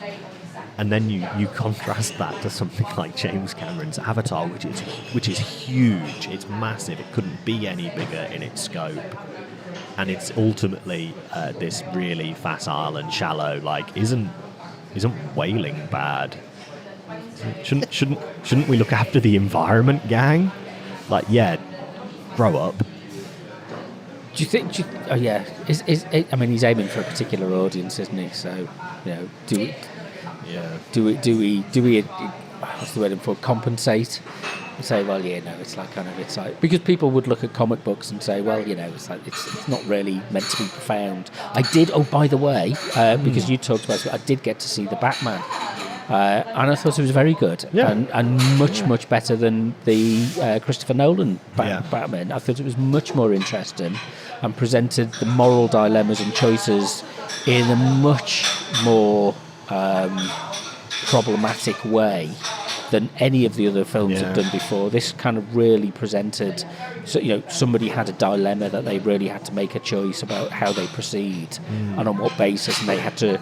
Speaker 2: And then you contrast that to something like James Cameron's Avatar, which is huge. It's massive. It couldn't be any bigger in its scope, and it's ultimately this really facile and shallow. Like, isn't whaling bad? Shouldn't we look after the environment, gang? Like, grow up.
Speaker 1: Do you think? I mean, he's aiming for a particular audience, isn't he? So, do we?
Speaker 2: Yeah.
Speaker 1: Do we? What's the word for? Compensate? And say, well, it's like it's like, because people would look at comic books and say, well, it's like it's not really meant to be profound. I did. Oh, by the way, because you talked about it, I did get to see the Batman. And I thought it was very good, and much better than the Christopher Nolan Batman. I thought it was much more interesting and presented the moral dilemmas and choices in a much more problematic way than any of the other films have done before. This kind of really presented, somebody had a dilemma that they really had to make a choice about how they proceed and on what basis, and they had to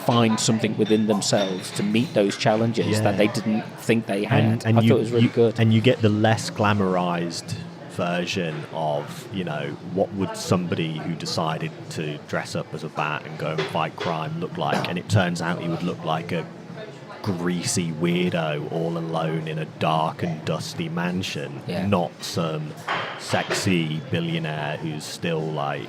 Speaker 1: find something within themselves to meet those challenges that they didn't think they had. And I thought it was really good.
Speaker 2: And you get the less glamorized version of, what would somebody who decided to dress up as a bat and go and fight crime look like, and it turns out he would look like a greasy weirdo all alone in a dark and dusty mansion, not some sexy billionaire who's still like,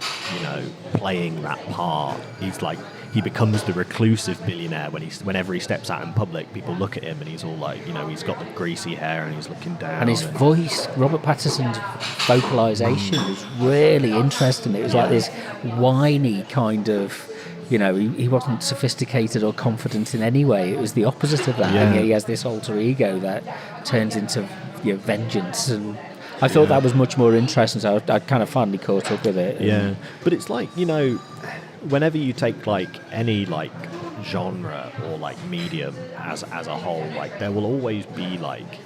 Speaker 2: playing that part. He's like, he becomes the reclusive billionaire whenever he steps out in public. People look at him and he's all like, he's got the greasy hair and he's looking down.
Speaker 1: And his voice, Robert Pattinson's vocalisation was really interesting. It was like this whiny kind of, he wasn't sophisticated or confident in any way. It was the opposite of that. And he has this alter ego that turns into vengeance. And I thought that was much more interesting. So I kind of finally caught up with it.
Speaker 2: Yeah, but it's like, whenever you take like any like genre or like medium as a whole, like there will always be like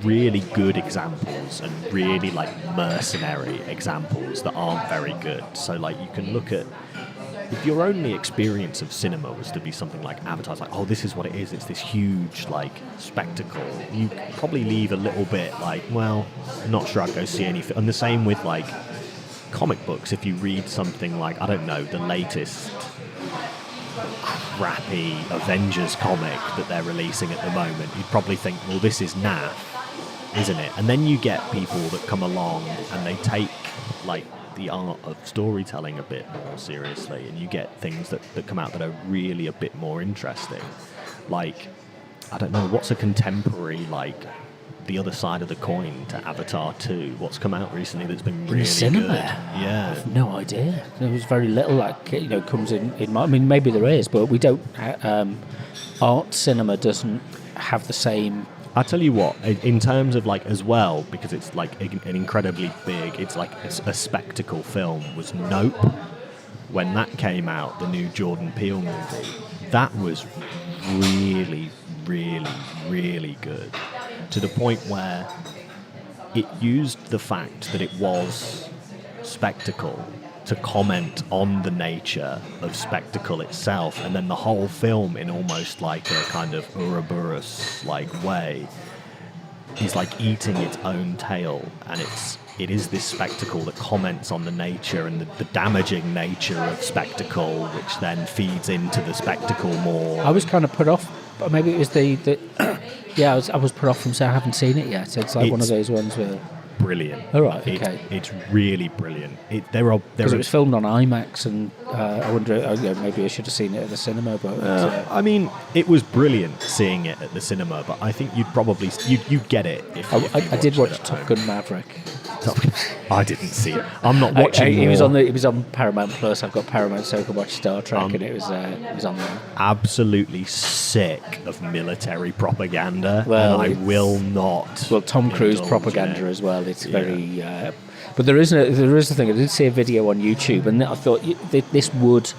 Speaker 2: really good examples and really like mercenary examples that aren't very good. So like you can look at, if your only experience of cinema was to be something like Avatar, it's like, oh, this is what it is, it's this huge like spectacle, you probably leave a little bit like, well, I'm not sure I'd go see any. And the same with like comic books. If you read something like, I don't know, the latest crappy Avengers comic that they're releasing at the moment, you'd probably think, well, this is naff, isn't it? And then you get people that come along and they take like the art of storytelling a bit more seriously, and you get things that come out that are really a bit more interesting. Like, I don't know, what's a contemporary like the other side of the coin to Avatar 2. What's come out recently that's been
Speaker 1: In
Speaker 2: really
Speaker 1: the cinema?
Speaker 2: good? Yeah.
Speaker 1: I've no idea. There was very little that comes in my, I mean, maybe there is, but we don't. Art cinema doesn't have the same.
Speaker 2: I tell you what, in terms of like as well, because it's like an incredibly big, it's like a spectacle film, was Nope. When that came out, the new Jordan Peele movie, that was really, really, really good. To the point where it used the fact that it was spectacle to comment on the nature of spectacle itself, and then the whole film, in almost like a kind of Ouroboros like way, is like eating its own tail, and it is this spectacle that comments on the nature and the damaging nature of spectacle, which then feeds into the spectacle more.
Speaker 1: I was kind of put off, but maybe it was the yeah, I was put off from saying I haven't seen it yet. It's like one of those ones where.
Speaker 2: Brilliant.
Speaker 1: All right, okay.
Speaker 2: It's really brilliant.
Speaker 1: Because it was filmed on IMAX, and I wonder, maybe I should have seen it at the cinema. But
Speaker 2: I mean, it was brilliant seeing it at the cinema. But I think you'd probably you'd get it if
Speaker 1: I did watch
Speaker 2: it
Speaker 1: Top Gun Maverick.
Speaker 2: I didn't see it. I'm not watching.
Speaker 1: It was on Paramount Plus. I've got Paramount, so I could watch Star Trek, and it was on there.
Speaker 2: Absolutely sick of military propaganda,
Speaker 1: Well,
Speaker 2: and I will not.
Speaker 1: Well, Tom Cruise propaganda as well. It's very. But there is a thing. I did see a video on YouTube, and I thought this would.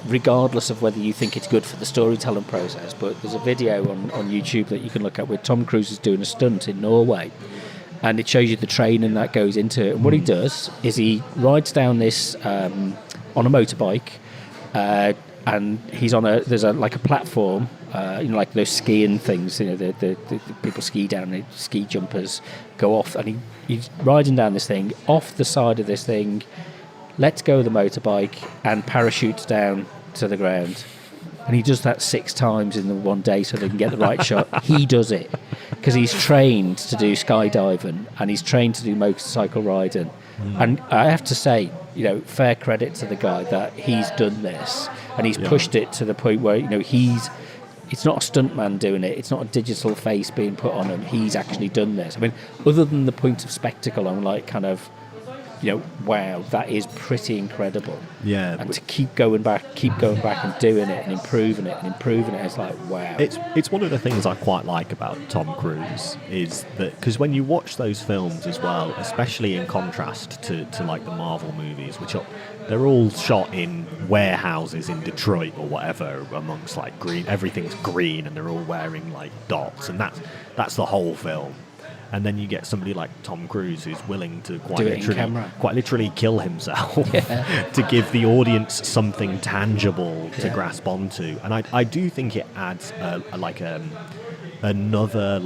Speaker 1: Regardless of whether you think it's good for the storytelling process, but there's a video on YouTube that you can look at where Tom Cruise is doing a stunt in Norway, and it shows you the training that goes into it. And what he does is he rides down this on a motorbike, and he's on there's a platform, like those skiing things. The people ski down, the ski jumpers go off, and he's riding down this thing off the side of this thing. Lets go of the motorbike and parachutes down to the ground. And he does that 6 times in the one day so they can get the right shot. He does it because he's trained to do skydiving and he's trained to do motorcycle riding. And I have to say, fair credit to the guy that he's done this and he's pushed it to the point where, it's not a stuntman doing it. It's not a digital face being put on him. He's actually done this. I mean, other than the point of spectacle, I'm like kind of... wow, that is pretty incredible.
Speaker 2: Yeah.
Speaker 1: And to keep going back and doing it and improving it, it's like, wow.
Speaker 2: It's one of the things I quite like about Tom Cruise is that, because when you watch those films as well, especially in contrast to like the Marvel movies, which they're all shot in warehouses in Detroit or whatever, amongst like green, everything's green and they're all wearing like dots, and that's the whole film. And then you get somebody like Tom Cruise who's willing to quite literally kill himself to give the audience something tangible to grasp onto. And I do think it adds another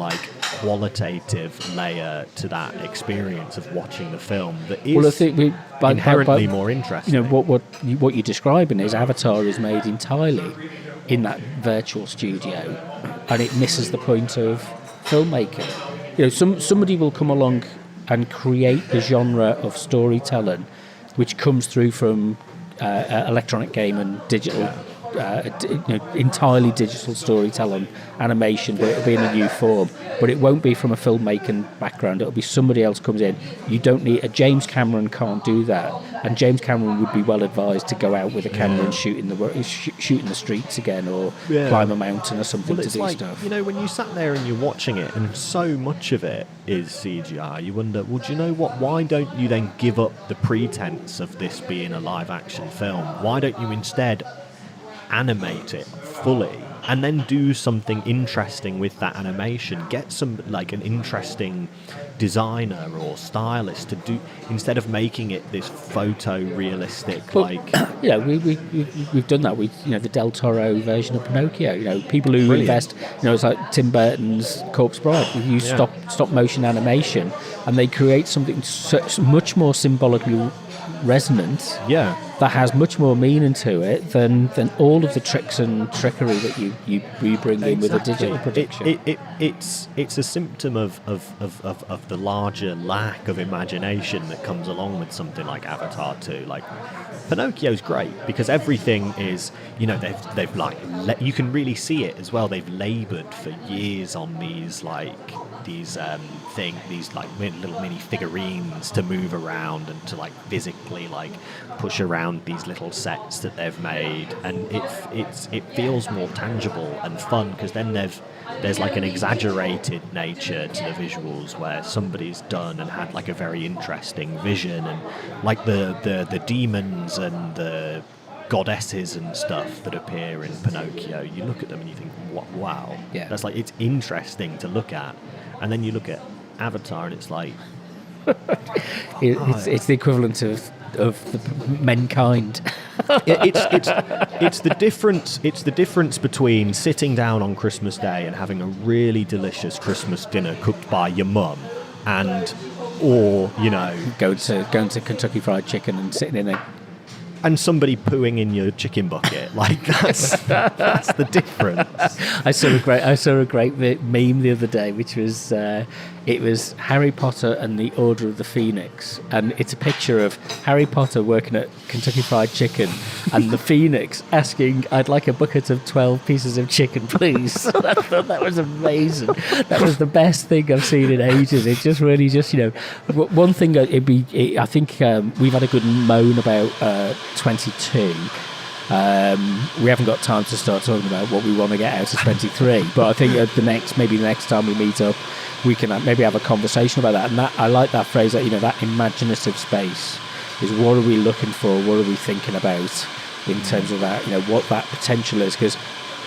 Speaker 2: qualitative layer to that experience of watching the film that is inherently more interesting.
Speaker 1: What you're describing is Avatar is made entirely in that virtual studio, and it misses the point of filmmaking. Somebody will come along and create the genre of storytelling, which comes through from electronic game and digital, entirely digital storytelling, animation, but it'll be in a new form. But it won't be from a filmmaking background. It'll be somebody else comes in. You don't need James Cameron can't do that, and James Cameron would be well advised to go out with a camera and shoot in the streets again, or climb a mountain or something to do stuff.
Speaker 2: When you sat there and you're watching it, and so much of it is CGI, you wonder, well, do you know what? Why don't you then give up the pretense of this being a live action film? Why don't you instead animate it fully and then do something interesting with that animation? Get some an interesting designer or stylist to do, instead of making it this photorealistic.
Speaker 1: We've done that with the Del Toro version of Pinocchio. People who invest, it's like Tim Burton's Corpse Bride. We use stop motion animation, and they create something much more symbolically resonant. That has much more meaning to it than all of the tricks and trickery that you bring in with a digital production.
Speaker 2: It's a symptom of the larger lack of imagination that comes along with something like Avatar 2. Pinocchio's great because everything is, they've you can really see it as well. They've laboured for years on these these these like little mini figurines to move around and to like physically like push around these little sets that they've made, and it feels more tangible and fun because then there's like an exaggerated nature to the visuals where somebody's done and had like a very interesting vision, and like the demons and the goddesses and stuff that appear in Pinocchio, you look at them and you think, wow, that's like, it's interesting to look at. And then you look at Avatar and it's like
Speaker 1: it's the equivalent of the mankind.
Speaker 2: It's the difference between sitting down on Christmas Day and having a really delicious Christmas dinner cooked by your mum or
Speaker 1: going to Kentucky Fried Chicken and sitting in
Speaker 2: and somebody pooing in your chicken bucket. Like that's the difference.
Speaker 1: I saw a great meme the other day, which was it was Harry Potter and the Order of the Phoenix, and it's a picture of Harry Potter working at Kentucky Fried Chicken and the Phoenix asking, "I'd like a bucket of 12 pieces of chicken, please." I thought that was amazing. That was the best thing I've seen in ages. It just really one thing. I think we've had a good moan about 22. We haven't got time to start talking about what we want to get out of 23, but I think the next time we meet up, we can maybe have a conversation about that. And that, I like that phrase, that that imaginative space is, what are we looking for? What are we thinking about in terms of that? What that potential is, because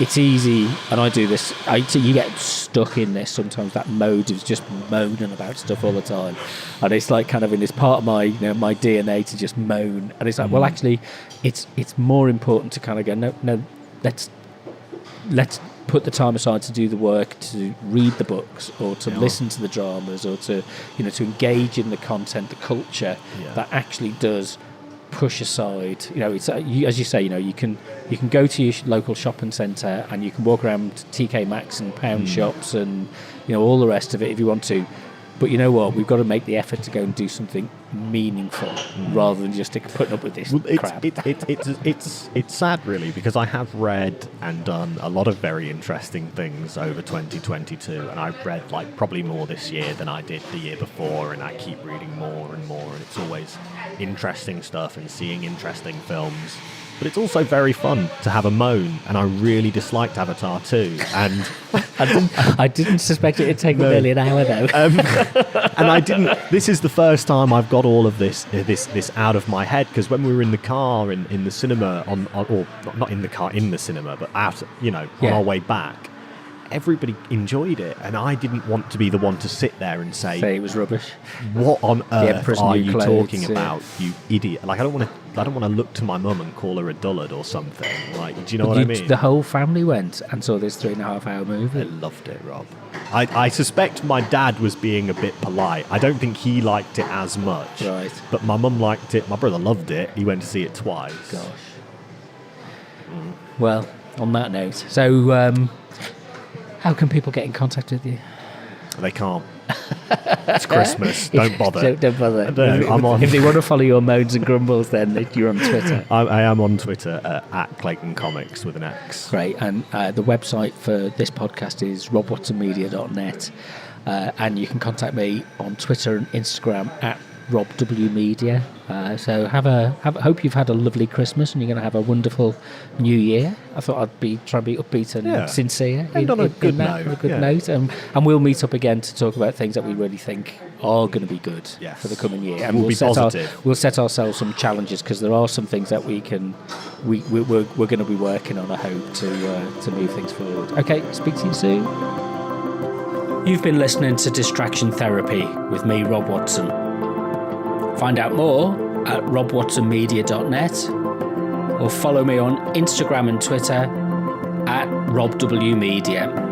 Speaker 1: it's easy, and I do this. You get stuck in this sometimes. That mode of just moaning about stuff all the time, and it's like kind of in this part of my my DNA to just moan. And it's like, well, actually, it's more important to kind of go, no, let's put the time aside to do the work, to read the books, or to listen to the dramas, or to to engage in the content, the culture that actually does push aside. It's as you say, you can go to your local shopping centre and you can walk around TK Maxx and pound shops and all the rest of it if you want to, but you know what, we've got to make the effort to go and do something meaningful rather than just putting up with this crap.
Speaker 2: It's sad, really, because I have read and done a lot of very interesting things over 2022, and I've read like probably more this year than I did the year before, and I keep reading more and more, and it's always interesting stuff and seeing interesting films. But it's also very fun to have a moan, and I really disliked Avatar 2, and
Speaker 1: I didn't suspect it'd take nearly an hour though.
Speaker 2: And I didn't. This is the first time I've got all of this out of my head, because when we were in the car in the cinema or not in the car in the cinema, but out on our way back, everybody enjoyed it, and I didn't want to be the one to sit there and say
Speaker 1: it was rubbish.
Speaker 2: What on earth are you talking
Speaker 1: yeah.
Speaker 2: about, you idiot? Like, I don't want to look to my mum and call her a dullard or something. Like, do you know what I mean?
Speaker 1: The whole family went and saw this 3.5 hour movie.
Speaker 2: I loved it, Rob. I suspect my dad was being a bit polite. I don't think he liked it as much.
Speaker 1: Right.
Speaker 2: But my mum liked it. My brother loved it. He went to see it twice.
Speaker 1: Gosh. Well, on that note, so how can people get in contact with you?
Speaker 2: They can't. It's Christmas. Don't bother.
Speaker 1: Don't bother.
Speaker 2: No, I'm on.
Speaker 1: If they want to follow your moans and grumbles, then you're on Twitter.
Speaker 2: I am on Twitter at Clayton Comics with an X.
Speaker 1: Great. And the website for this podcast is robwatsonmedia.net. And you can contact me on Twitter and Instagram at RobWMedia. So hope you've had a lovely Christmas and you're going to have a wonderful New Year. I thought I'd try and be upbeat and sincere.
Speaker 2: And on a good note.
Speaker 1: And we'll meet up again to talk about things that we really think are going to be good for the coming year. And
Speaker 2: we'll be positive.
Speaker 1: We'll set ourselves some challenges, because there are some things that we're going to be working on, I hope, to move things forward. Okay, speak to you soon. You've been listening to Distraction Therapy with me, Rob Watson. Find out more at robwatsonmedia.net, or follow me on Instagram and Twitter at RobWMedia.